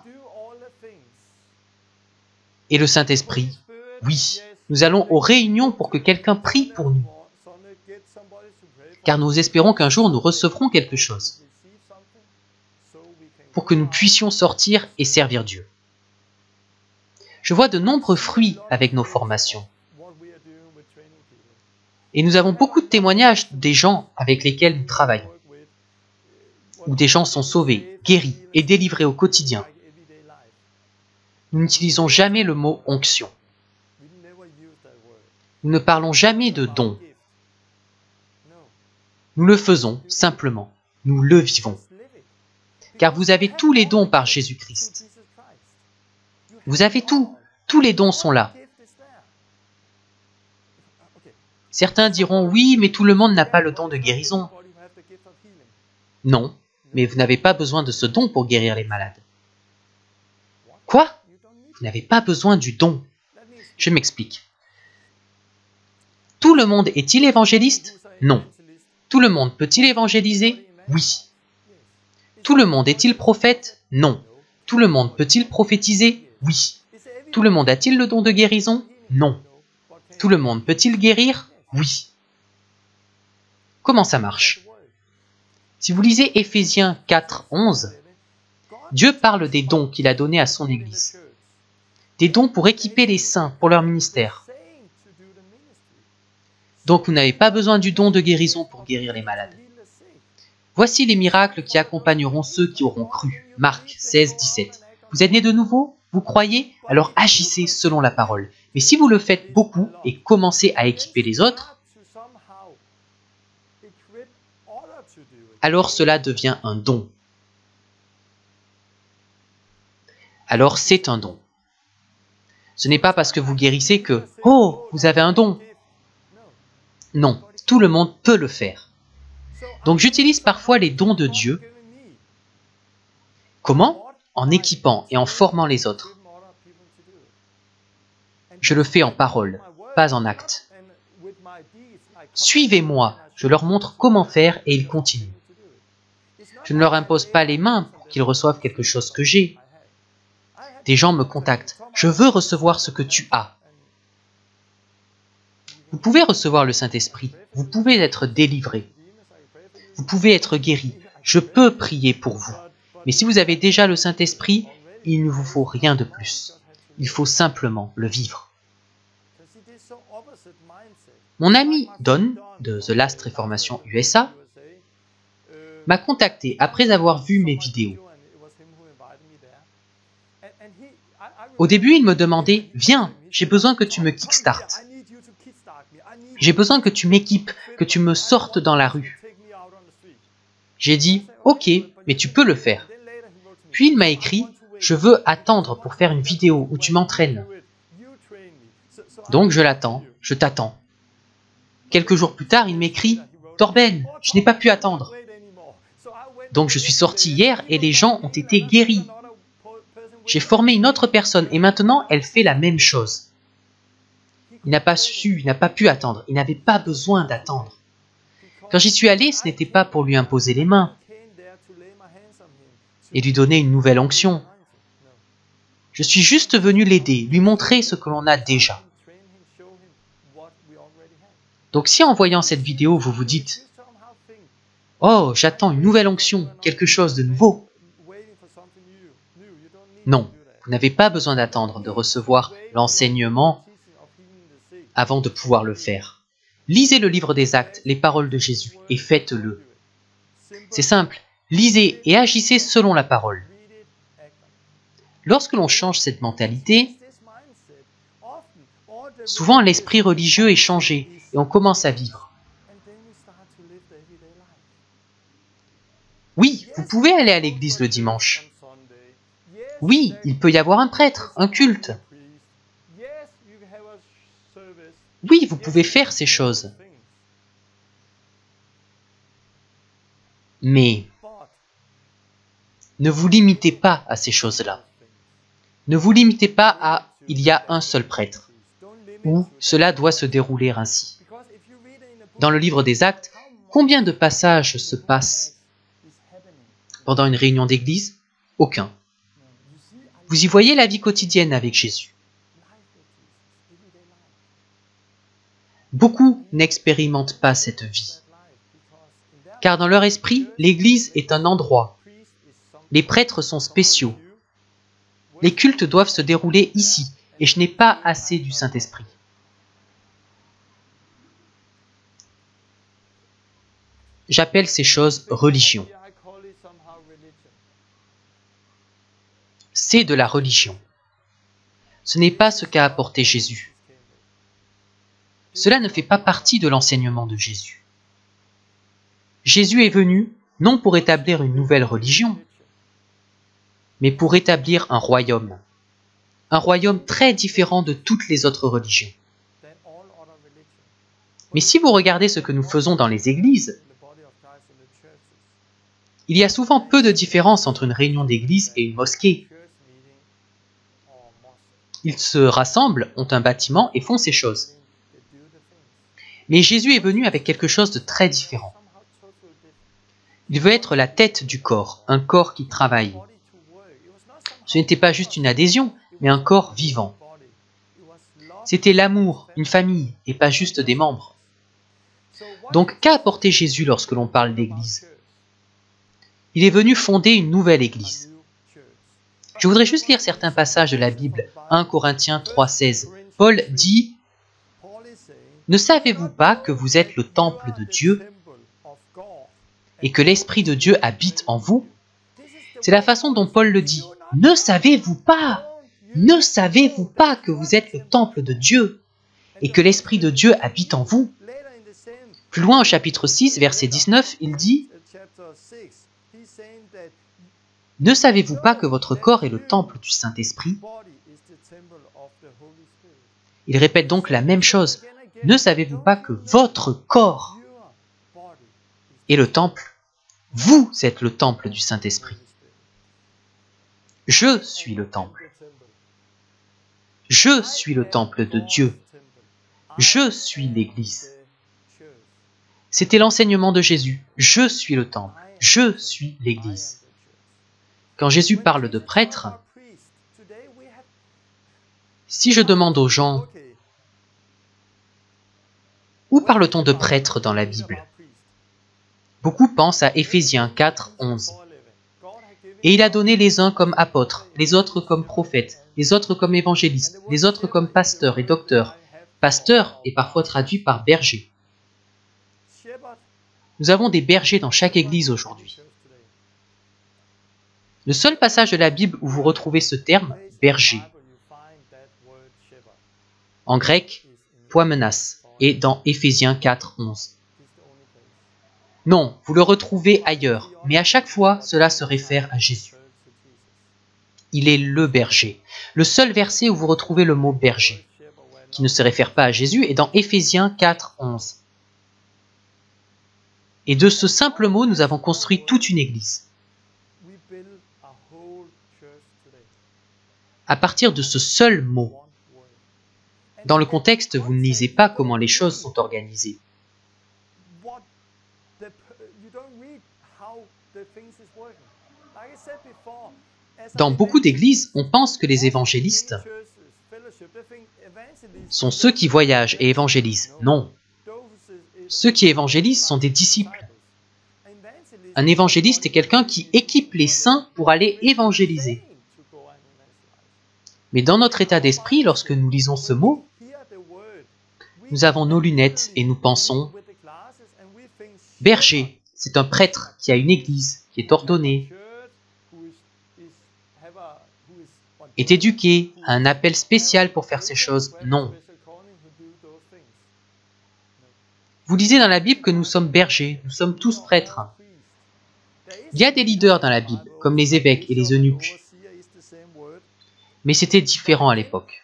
Et le Saint-Esprit, oui, nous allons aux réunions pour que quelqu'un prie pour nous. Car nous espérons qu'un jour nous recevrons quelque chose, pour que nous puissions sortir et servir Dieu. Je vois de nombreux fruits avec nos formations. Et nous avons beaucoup de témoignages des gens avec lesquels nous travaillons, où des gens sont sauvés, guéris et délivrés au quotidien. Nous n'utilisons jamais le mot onction. Nous ne parlons jamais de don. Nous le faisons simplement. Nous le vivons. Car vous avez tous les dons par Jésus-Christ. Vous avez tout. Tous les dons sont là. Certains diront, oui, mais tout le monde n'a pas le don de guérison. Non, mais vous n'avez pas besoin de ce don pour guérir les malades. Quoi? Vous n'avez pas besoin du don. Je m'explique. Tout le monde est-il évangéliste? Non. Tout le monde peut-il évangéliser? Oui. Tout le monde est-il prophète? Non. Tout le monde peut-il prophétiser? Oui. Tout le monde a-t-il le don de guérison? Non. Tout le monde peut-il guérir? Oui. Comment ça marche? Si vous lisez Éphésiens 4, 11, Dieu parle des dons qu'il a donnés à son Église. Des dons pour équiper les saints pour leur ministère. Donc vous n'avez pas besoin du don de guérison pour guérir les malades. Voici les miracles qui accompagneront ceux qui auront cru. Marc 16, 17. Vous êtes nés de nouveau? Vous croyez? Alors agissez selon la parole. Mais si vous le faites beaucoup et commencez à équiper les autres, alors cela devient un don. Alors c'est un don. Ce n'est pas parce que vous guérissez que « Oh, vous avez un don !» Non, tout le monde peut le faire. Donc j'utilise parfois les dons de Dieu. Comment? En équipant et en formant les autres. Je le fais en parole, pas en acte. Suivez-moi, je leur montre comment faire et ils continuent. Je ne leur impose pas les mains pour qu'ils reçoivent quelque chose que j'ai. Des gens me contactent. Je veux recevoir ce que tu as. Vous pouvez recevoir le Saint-Esprit. Vous pouvez être délivré. Vous pouvez être guéri. Je peux prier pour vous. Mais si vous avez déjà le Saint-Esprit, il ne vous faut rien de plus. Il faut simplement le vivre. Mon ami Don, de The Last Reformation USA, m'a contacté après avoir vu mes vidéos. Au début, il me demandait « Viens, j'ai besoin que tu me kickstart. J'ai besoin que tu m'équipes, que tu me sortes dans la rue. » J'ai dit « Ok, mais tu peux le faire. » Puis il m'a écrit « Je veux attendre pour faire une vidéo où tu m'entraînes. » Donc je l'attends, je t'attends. Quelques jours plus tard, il m'écrit « Torben, je n'ai pas pu attendre. » Donc je suis sorti hier et les gens ont été guéris. J'ai formé une autre personne et maintenant elle fait la même chose. Il n'a pas su, il n'a pas pu attendre, il n'avait pas besoin d'attendre. Quand j'y suis allé, ce n'était pas pour lui imposer les mains et lui donner une nouvelle onction. Je suis juste venu l'aider, lui montrer ce que l'on a déjà. Donc si en voyant cette vidéo, vous vous dites « Oh, j'attends une nouvelle onction, quelque chose de nouveau », non, vous n'avez pas besoin d'attendre de recevoir l'enseignement avant de pouvoir le faire. Lisez le livre des Actes, les paroles de Jésus, et faites-le. C'est simple, lisez et agissez selon la parole. Lorsque l'on change cette mentalité, souvent l'esprit religieux est changé et on commence à vivre. Oui, vous pouvez aller à l'église le dimanche. Oui, il peut y avoir un prêtre, un culte. Oui, vous pouvez faire ces choses. Mais ne vous limitez pas à ces choses-là. Ne vous limitez pas à « il y a un seul prêtre » ou « cela doit se dérouler ainsi ». Dans le livre des Actes, combien de passages se passent pendant une réunion d'église? Aucun. Vous y voyez la vie quotidienne avec Jésus. Beaucoup n'expérimentent pas cette vie, car dans leur esprit, l'église est un endroit. Les prêtres sont spéciaux. Les cultes doivent se dérouler ici, et je n'ai pas assez du Saint-Esprit. J'appelle ces choses religion. C'est de la religion. Ce n'est pas ce qu'a apporté Jésus. Cela ne fait pas partie de l'enseignement de Jésus. Jésus est venu non pour établir une nouvelle religion, mais pour établir un royaume très différent de toutes les autres religions. Mais si vous regardez ce que nous faisons dans les églises, il y a souvent peu de différence entre une réunion d'église et une mosquée. Ils se rassemblent, ont un bâtiment et font ces choses. Mais Jésus est venu avec quelque chose de très différent. Il veut être la tête du corps, un corps qui travaille. Ce n'était pas juste une adhésion, mais un corps vivant. C'était l'amour, une famille, et pas juste des membres. Donc, qu'a apporté Jésus lorsque l'on parle d'église? Il est venu fonder une nouvelle église. Je voudrais juste lire certains passages de la Bible. 1 Corinthiens 3,16. Paul dit « Ne savez-vous pas que vous êtes le temple de Dieu et que l'Esprit de Dieu habite en vous ?» C'est la façon dont Paul le dit. « Ne savez-vous pas? Ne savez-vous pas que vous êtes le temple de Dieu et que l'Esprit de Dieu habite en vous ?» Plus loin au chapitre 6, verset 19, il dit « Ne savez-vous pas que votre corps est le temple du Saint-Esprit » Il répète donc la même chose. « Ne savez-vous pas que votre corps est le temple? Vous êtes le temple du Saint-Esprit. Je suis le temple. Je suis le temple de Dieu. Je suis l'Église. » C'était l'enseignement de Jésus. Je suis le temple. Je suis l'Église. Quand Jésus parle de prêtre, si je demande aux gens « Où parle-t-on de prêtre dans la Bible ?» Beaucoup pensent à Éphésiens 4, 11. « Et il a donné les uns comme apôtres, les autres comme prophètes, les autres comme évangélistes, les autres comme pasteurs et docteurs. » Pasteur est parfois traduit par berger. Nous avons des bergers dans chaque église aujourd'hui. Le seul passage de la Bible où vous retrouvez ce terme, berger, En grec, poimenas, et dans Éphésiens 4, 11. Non, vous le retrouvez ailleurs, mais à chaque fois, cela se réfère à Jésus. Il est le berger. Le seul verset où vous retrouvez le mot berger, qui ne se réfère pas à Jésus, est dans Éphésiens 4, 11. Et de ce simple mot, nous avons construit toute une église. À partir de ce seul mot. Dans le contexte, vous ne lisez pas comment les choses sont organisées. Dans beaucoup d'églises, on pense que les évangélistes sont ceux qui voyagent et évangélisent. Non. Ceux qui évangélisent sont des disciples. Un évangéliste est quelqu'un qui équipe les saints pour aller évangéliser. Mais dans notre état d'esprit, lorsque nous lisons ce mot, nous avons nos lunettes et nous pensons « berger ». C'est un prêtre qui a une église, qui est ordonné, est éduqué, a un appel spécial pour faire ces choses. Non. Vous lisez dans la Bible que nous sommes bergers, nous sommes tous prêtres. Il y a des leaders dans la Bible, comme les évêques et les eunuques. Mais c'était différent à l'époque.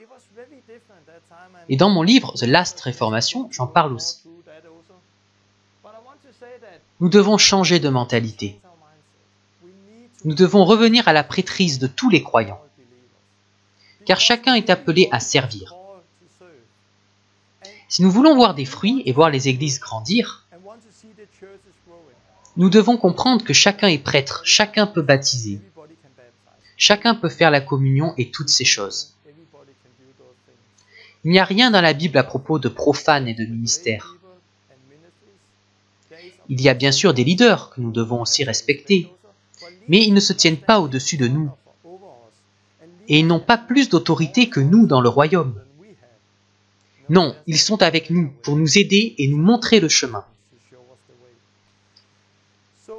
Et dans mon livre, The Last Reformation, j'en parle aussi. Nous devons changer de mentalité. Nous devons revenir à la prêtrise de tous les croyants. Car chacun est appelé à servir. Si nous voulons voir des fruits et voir les églises grandir, nous devons comprendre que chacun est prêtre, chacun peut baptiser, chacun peut faire la communion et toutes ces choses. Il n'y a rien dans la Bible à propos de profanes et de ministères. Il y a bien sûr des leaders que nous devons aussi respecter, mais ils ne se tiennent pas au-dessus de nous. Et ils n'ont pas plus d'autorité que nous dans le royaume. Non, ils sont avec nous pour nous aider et nous montrer le chemin.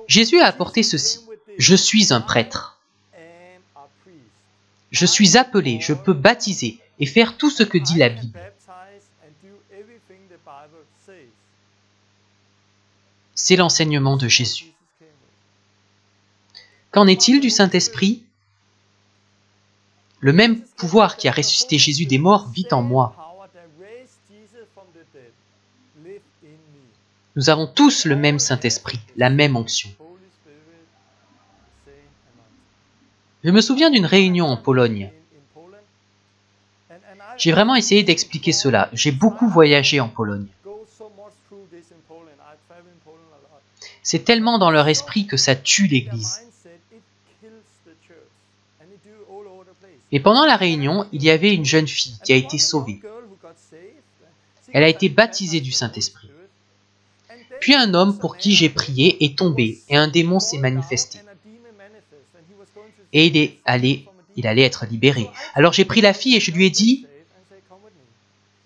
Jésus a apporté ceci. Je suis un prêtre. Je suis appelé, je peux baptiser et faire tout ce que dit la Bible. C'est l'enseignement de Jésus. Qu'en est-il du Saint-Esprit? Le même pouvoir qui a ressuscité Jésus des morts vit en moi. Nous avons tous le même Saint-Esprit, la même onction. Je me souviens d'une réunion en Pologne. J'ai vraiment essayé d'expliquer cela. J'ai beaucoup voyagé en Pologne. C'est tellement dans leur esprit que ça tue l'Église. Et pendant la réunion, il y avait une jeune fille qui a été sauvée. Elle a été baptisée du Saint-Esprit. Puis un homme pour qui j'ai prié est tombé et un démon s'est manifesté. Et il allait être libéré. Alors j'ai pris la fille et je lui ai dit,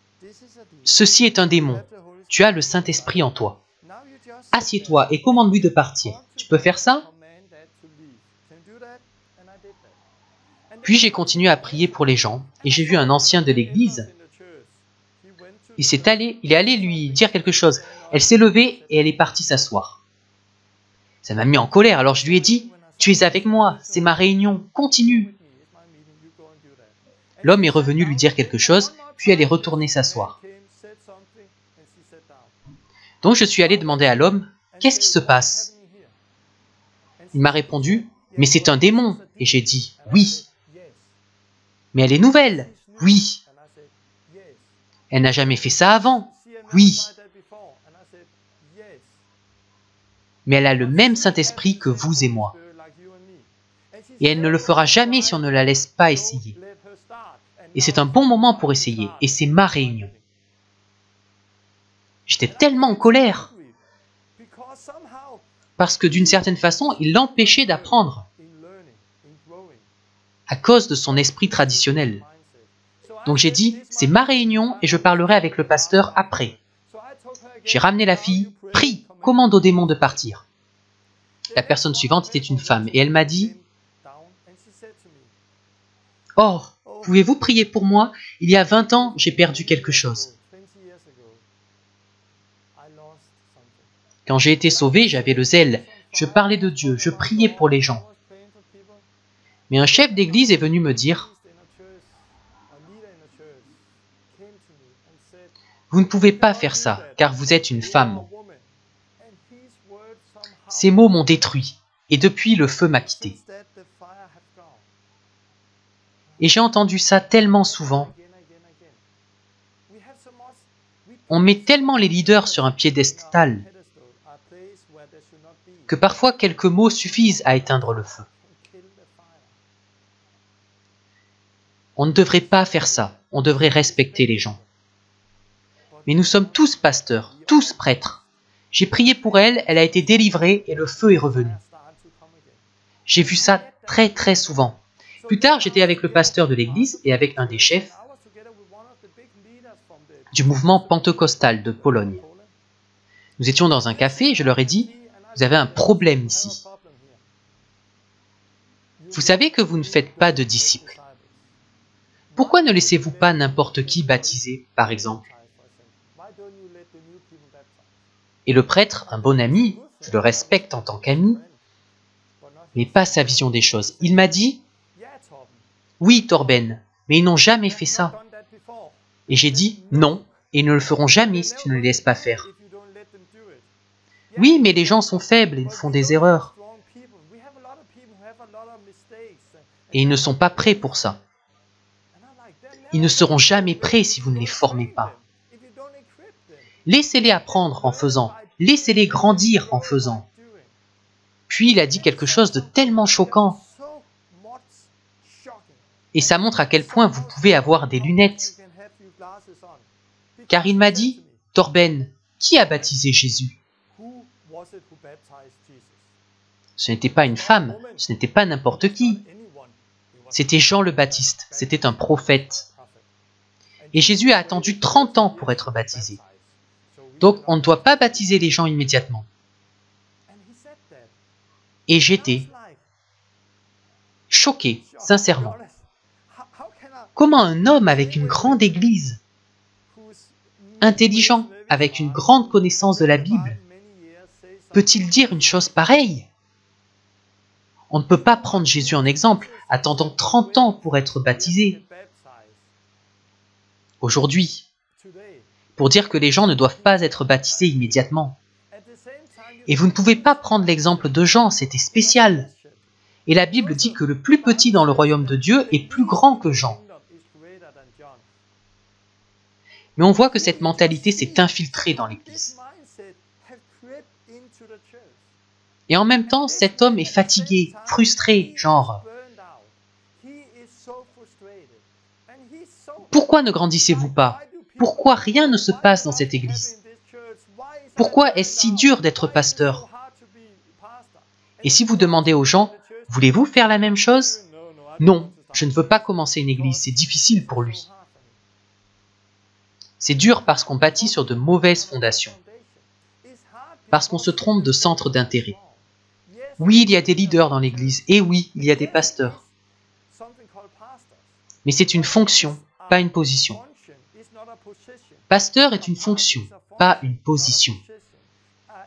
« Ceci est un démon. Tu as le Saint-Esprit en toi. Assieds-toi et commande-lui de partir. Tu peux faire ça ?» Puis j'ai continué à prier pour les gens et j'ai vu un ancien de l'église. Il est allé lui dire quelque chose. Elle s'est levée et elle est partie s'asseoir. Ça m'a mis en colère, alors je lui ai dit, « Tu es avec moi, c'est ma réunion, continue. » L'homme est revenu lui dire quelque chose, puis elle est retournée s'asseoir. Donc je suis allé demander à l'homme, « Qu'est-ce qui se passe ?» Il m'a répondu, « Mais c'est un démon. » Et j'ai dit, « Oui. » « Mais elle est nouvelle. » « Oui. » « Elle n'a jamais fait ça avant. » « Oui. » « Mais elle a le même Saint-Esprit que vous et moi. Et elle ne le fera jamais si on ne la laisse pas essayer. Et c'est un bon moment pour essayer. Et c'est ma réunion. J'étais tellement en colère. Parce que d'une certaine façon, il l'empêchait d'apprendre. À cause de son esprit traditionnel. Donc j'ai dit, c'est ma réunion et je parlerai avec le pasteur après. J'ai ramené la fille, prie, commande au démon de partir. La personne suivante était une femme et elle m'a dit, « Oh, pouvez-vous prier pour moi? Il y a 20 ans, j'ai perdu quelque chose. Quand j'ai été sauvé, j'avais le zèle. Je parlais de Dieu, je priais pour les gens. Mais un chef d'église est venu me dire, « Vous ne pouvez pas faire ça, car vous êtes une femme. » Ces mots m'ont détruit, et depuis le feu m'a quitté. Et j'ai entendu ça tellement souvent. On met tellement les leaders sur un piédestal que parfois quelques mots suffisent à éteindre le feu. On ne devrait pas faire ça, on devrait respecter les gens. Mais nous sommes tous pasteurs, tous prêtres. J'ai prié pour elle, elle a été délivrée et le feu est revenu. J'ai vu ça très très souvent. Plus tard, j'étais avec le pasteur de l'église et avec un des chefs du mouvement pentecostal de Pologne. Nous étions dans un café et je leur ai dit, « Vous avez un problème ici. Vous savez que vous ne faites pas de disciples. Pourquoi ne laissez-vous pas n'importe qui baptiser, par exemple ?» Et le prêtre, un bon ami, je le respecte en tant qu'ami, mais pas sa vision des choses. Il m'a dit, « Oui, Torben, mais ils n'ont jamais fait ça. » Et j'ai dit, « Non, et ils ne le feront jamais si tu ne les laisses pas faire. » Oui, mais les gens sont faibles, ils font des erreurs. Et ils ne sont pas prêts pour ça. Ils ne seront jamais prêts si vous ne les formez pas. Laissez-les apprendre en faisant. Laissez-les grandir en faisant. Puis il a dit quelque chose de tellement choquant. Et ça montre à quel point vous pouvez avoir des lunettes. Car il m'a dit, « Torben, qui a baptisé Jésus ?» Ce n'était pas une femme, ce n'était pas n'importe qui. C'était Jean le Baptiste, c'était un prophète. Et Jésus a attendu 30 ans pour être baptisé. Donc on ne doit pas baptiser les gens immédiatement. Et j'étais choqué, sincèrement. Comment un homme avec une grande église, intelligent, avec une grande connaissance de la Bible, peut-il dire une chose pareille? On ne peut pas prendre Jésus en exemple, attendant 30 ans pour être baptisé. Aujourd'hui, pour dire que les gens ne doivent pas être baptisés immédiatement. Et vous ne pouvez pas prendre l'exemple de Jean, c'était spécial. Et la Bible dit que le plus petit dans le royaume de Dieu est plus grand que Jean. Mais on voit que cette mentalité s'est infiltrée dans l'Église. Et en même temps, cet homme est fatigué, frustré, genre... Pourquoi ne grandissez-vous pas? Pourquoi rien ne se passe dans cette église? Pourquoi est-ce si dur d'être pasteur? Et si vous demandez aux gens, voulez-vous faire la même chose? Non, je ne veux pas commencer une église, c'est difficile pour lui. C'est dur parce qu'on bâtit sur de mauvaises fondations. Parce qu'on se trompe de centre d'intérêt. Oui, il y a des leaders dans l'église, et oui, il y a des pasteurs. Mais c'est une fonction, pas une position. Pasteur est une fonction, pas une position.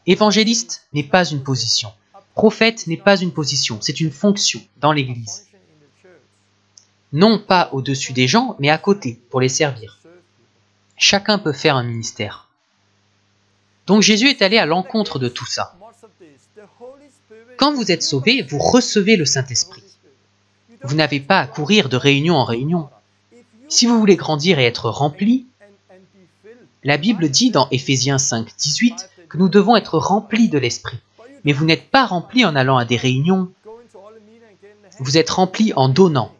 Évangéliste n'est pas une position. Prophète n'est pas une position, c'est une fonction dans l'Église. Non pas au-dessus des gens, mais à côté, pour les servir. Chacun peut faire un ministère. Donc Jésus est allé à l'encontre de tout ça. Quand vous êtes sauvé, vous recevez le Saint-Esprit. Vous n'avez pas à courir de réunion en réunion. Si vous voulez grandir et être rempli, la Bible dit dans Éphésiens 5, 18 que nous devons être remplis de l'Esprit. Mais vous n'êtes pas remplis en allant à des réunions. Vous êtes remplis en donnant.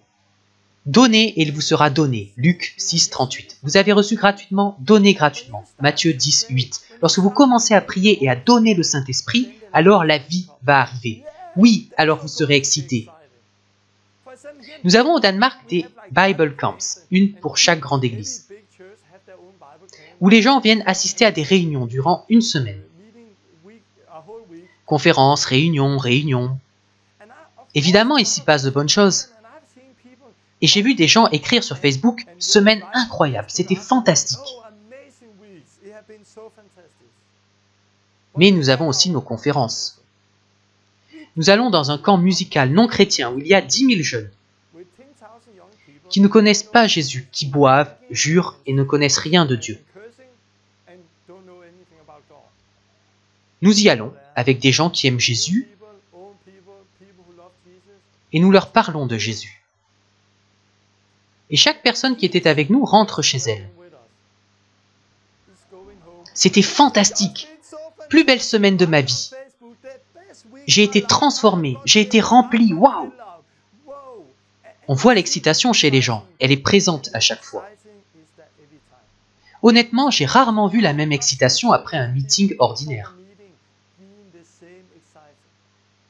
Donnez et il vous sera donné. Luc 6, 38. Vous avez reçu gratuitement, donnez gratuitement. Matthieu 10, 8. Lorsque vous commencez à prier et à donner le Saint-Esprit, alors la vie va arriver. Oui, alors vous serez excités. Nous avons au Danemark des Bible Camps, une pour chaque grande église, où les gens viennent assister à des réunions durant une semaine. Conférences, réunions. Évidemment, il s'y passe de bonnes choses. Et j'ai vu des gens écrire sur Facebook « Semaine incroyable, c'était fantastique ». Mais nous avons aussi nos conférences. Nous allons dans un camp musical non chrétien où il y a 10 000 jeunes qui ne connaissent pas Jésus, qui boivent, jurent et ne connaissent rien de Dieu. Nous y allons avec des gens qui aiment Jésus et nous leur parlons de Jésus. Et chaque personne qui était avec nous rentre chez elle. C'était fantastique, plus belle semaine de ma vie. J'ai été transformé, j'ai été rempli, waouh! On voit l'excitation chez les gens, elle est présente à chaque fois. Honnêtement, j'ai rarement vu la même excitation après un meeting ordinaire.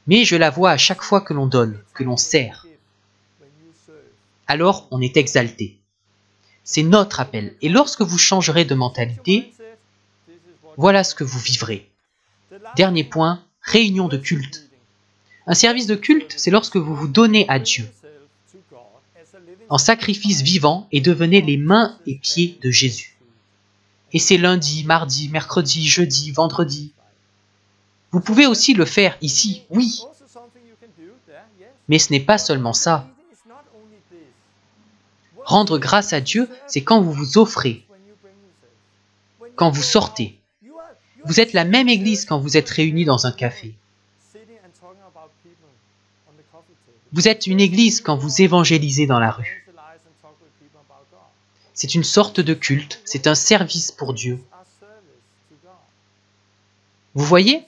Mais je la vois à chaque fois que l'on donne, que l'on sert. Alors, on est exalté. C'est notre appel. Et lorsque vous changerez de mentalité, voilà ce que vous vivrez. Dernier point, réunion de culte. Un service de culte, c'est lorsque vous vous donnez à Dieu en sacrifice vivant et devenez les mains et pieds de Jésus. Et c'est lundi, mardi, mercredi, jeudi, vendredi. Vous pouvez aussi le faire ici, oui. Mais ce n'est pas seulement ça. Rendre grâce à Dieu, c'est quand vous vous offrez, quand vous sortez. Vous êtes la même église quand vous êtes réunis dans un café. Vous êtes une église quand vous évangélisez dans la rue. C'est une sorte de culte, c'est un service pour Dieu. Vous voyez?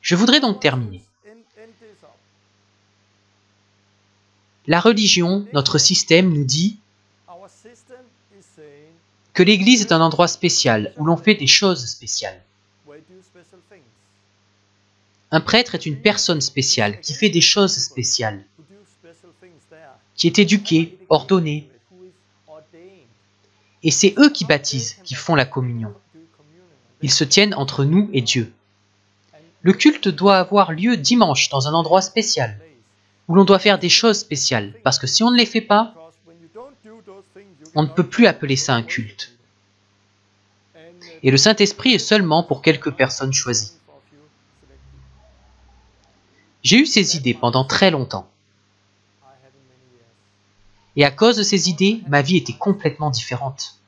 Je voudrais donc terminer. La religion, notre système nous dit que l'Église est un endroit spécial où l'on fait des choses spéciales. Un prêtre est une personne spéciale qui fait des choses spéciales, qui est éduquée, ordonnée. Et c'est eux qui baptisent, qui font la communion. Ils se tiennent entre nous et Dieu. Le culte doit avoir lieu dimanche dans un endroit spécial, où l'on doit faire des choses spéciales, parce que si on ne les fait pas, on ne peut plus appeler ça un culte. Et le Saint-Esprit est seulement pour quelques personnes choisies. J'ai eu ces idées pendant très longtemps. Et à cause de ces idées, ma vie était complètement différente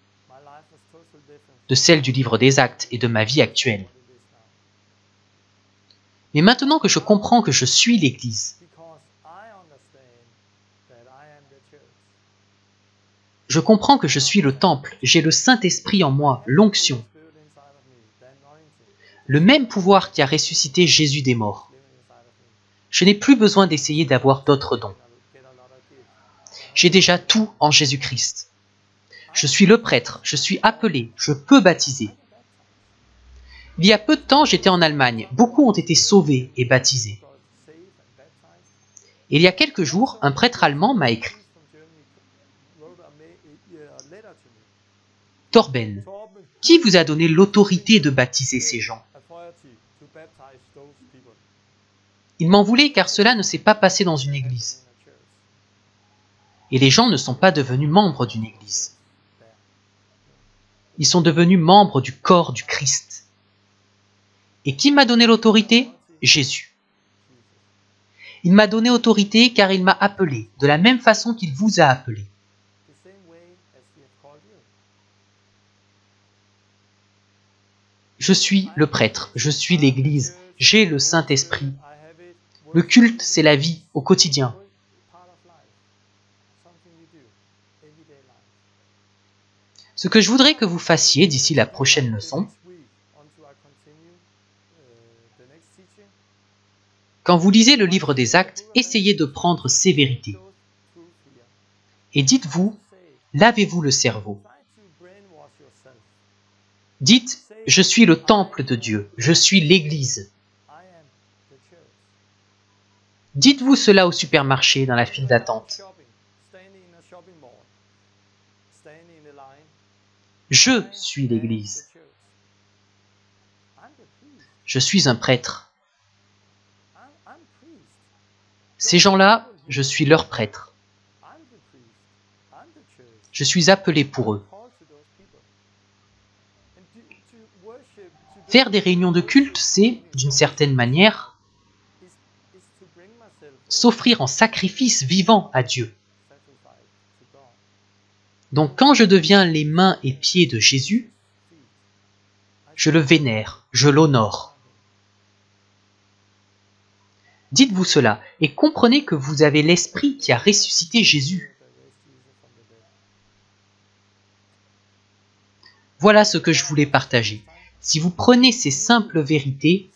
de celle du livre des Actes et de ma vie actuelle. Mais maintenant que je comprends que je suis l'Église, je comprends que je suis le temple, j'ai le Saint-Esprit en moi, l'onction, le même pouvoir qui a ressuscité Jésus des morts. Je n'ai plus besoin d'essayer d'avoir d'autres dons. J'ai déjà tout en Jésus-Christ. Je suis le prêtre, je suis appelé, je peux baptiser. Il y a peu de temps, j'étais en Allemagne. Beaucoup ont été sauvés et baptisés. Et il y a quelques jours, un prêtre allemand m'a écrit. Torben, qui vous a donné l'autorité de baptiser ces gens? Il m'en voulait car cela ne s'est pas passé dans une église. Et les gens ne sont pas devenus membres d'une église. Ils sont devenus membres du corps du Christ. Et qui m'a donné l'autorité? Jésus. Il m'a donné autorité car il m'a appelé, de la même façon qu'il vous a appelé. Je suis le prêtre, je suis l'Église, j'ai le Saint-Esprit. Le culte, c'est la vie, au quotidien. Ce que je voudrais que vous fassiez d'ici la prochaine leçon, quand vous lisez le livre des Actes, essayez de prendre ces vérités. Et dites-vous, lavez-vous le cerveau. Dites, je suis le temple de Dieu, je suis l'Église. Dites-vous cela au supermarché, dans la file d'attente. Je suis l'Église. Je suis un prêtre. Ces gens-là, je suis leur prêtre. Je suis appelé pour eux. Faire des réunions de culte, c'est, d'une certaine manière, s'offrir en sacrifice vivant à Dieu. Donc quand je deviens les mains et pieds de Jésus, je le vénère, je l'honore. Dites-vous cela et comprenez que vous avez l'Esprit qui a ressuscité Jésus. Voilà ce que je voulais partager. Si vous prenez ces simples vérités,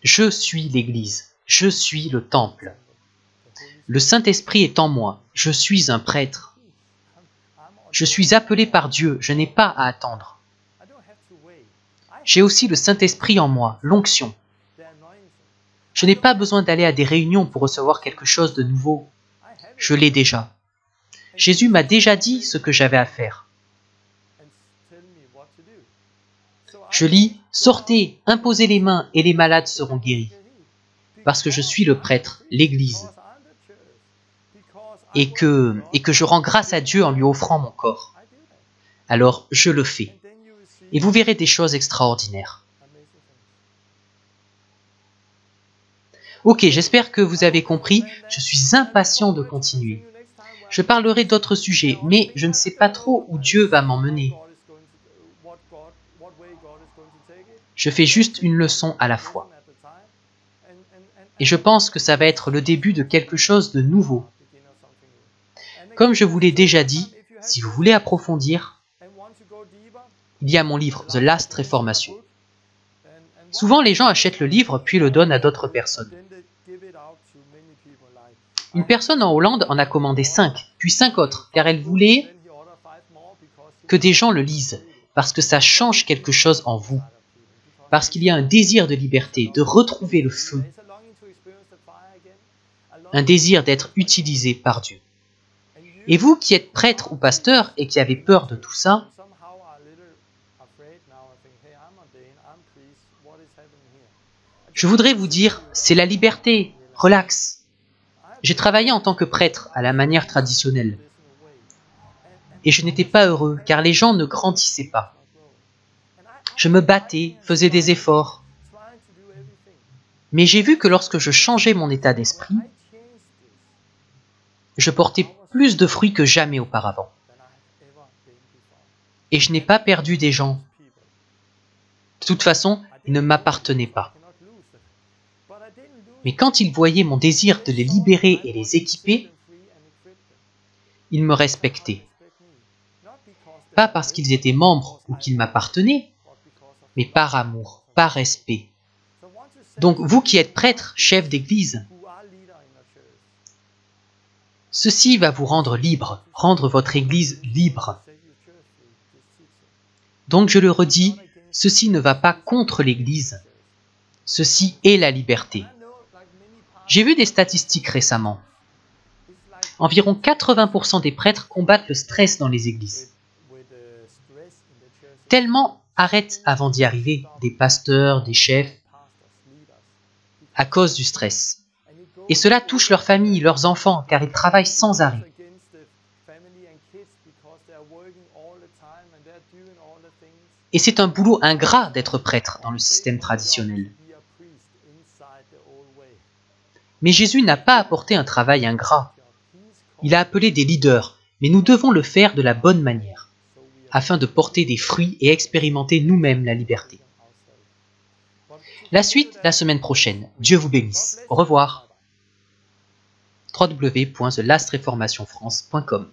je suis l'Église, je suis le temple. Le Saint-Esprit est en moi, je suis un prêtre. Je suis appelé par Dieu, je n'ai pas à attendre. J'ai aussi le Saint-Esprit en moi, l'onction. Je n'ai pas besoin d'aller à des réunions pour recevoir quelque chose de nouveau. Je l'ai déjà. Jésus m'a déjà dit ce que j'avais à faire. Je lis « Sortez, imposez les mains et les malades seront guéris » parce que je suis le prêtre, l'Église, et que je rends grâce à Dieu en lui offrant mon corps. Alors je le fais, et vous verrez des choses extraordinaires. Ok, j'espère que vous avez compris, je suis impatient de continuer. Je parlerai d'autres sujets, mais je ne sais pas trop où Dieu va m'emmener. Je fais juste une leçon à la fois. Et je pense que ça va être le début de quelque chose de nouveau. Comme je vous l'ai déjà dit, si vous voulez approfondir, il y a mon livre The Last Reformation. Souvent, les gens achètent le livre puis le donnent à d'autres personnes. Une personne en Hollande en a commandé 5, puis 5 autres, car elle voulait que des gens le lisent, parce que ça change quelque chose en vous. Parce qu'il y a un désir de liberté, de retrouver le feu. Un désir d'être utilisé par Dieu. Et vous qui êtes prêtre ou pasteur et qui avez peur de tout ça, je voudrais vous dire, c'est la liberté, relax. J'ai travaillé en tant que prêtre à la manière traditionnelle. Et je n'étais pas heureux, car les gens ne grandissaient pas. Je me battais, faisais des efforts. Mais j'ai vu que lorsque je changeais mon état d'esprit, je portais plus de fruits que jamais auparavant. Et je n'ai pas perdu des gens. De toute façon, ils ne m'appartenaient pas. Mais quand ils voyaient mon désir de les libérer et les équiper, ils me respectaient. Pas parce qu'ils étaient membres ou qu'ils m'appartenaient, mais par amour, par respect. Donc vous qui êtes prêtre, chef d'église, ceci va vous rendre libre, rendre votre église libre. Donc je le redis, ceci ne va pas contre l'église, ceci est la liberté. J'ai vu des statistiques récemment. Environ 80% des prêtres combattent le stress dans les églises. Tellement arrêtent avant d'y arriver, des pasteurs, des chefs, à cause du stress. Et cela touche leurs familles, leurs enfants, car ils travaillent sans arrêt. Et c'est un boulot ingrat d'être prêtre dans le système traditionnel. Mais Jésus n'a pas apporté un travail ingrat. Il a appelé des leaders, mais nous devons le faire de la bonne manière, afin de porter des fruits et expérimenter nous-mêmes la liberté. La suite, la semaine prochaine. Dieu vous bénisse. Au revoir. www.thelastreformationfrance.com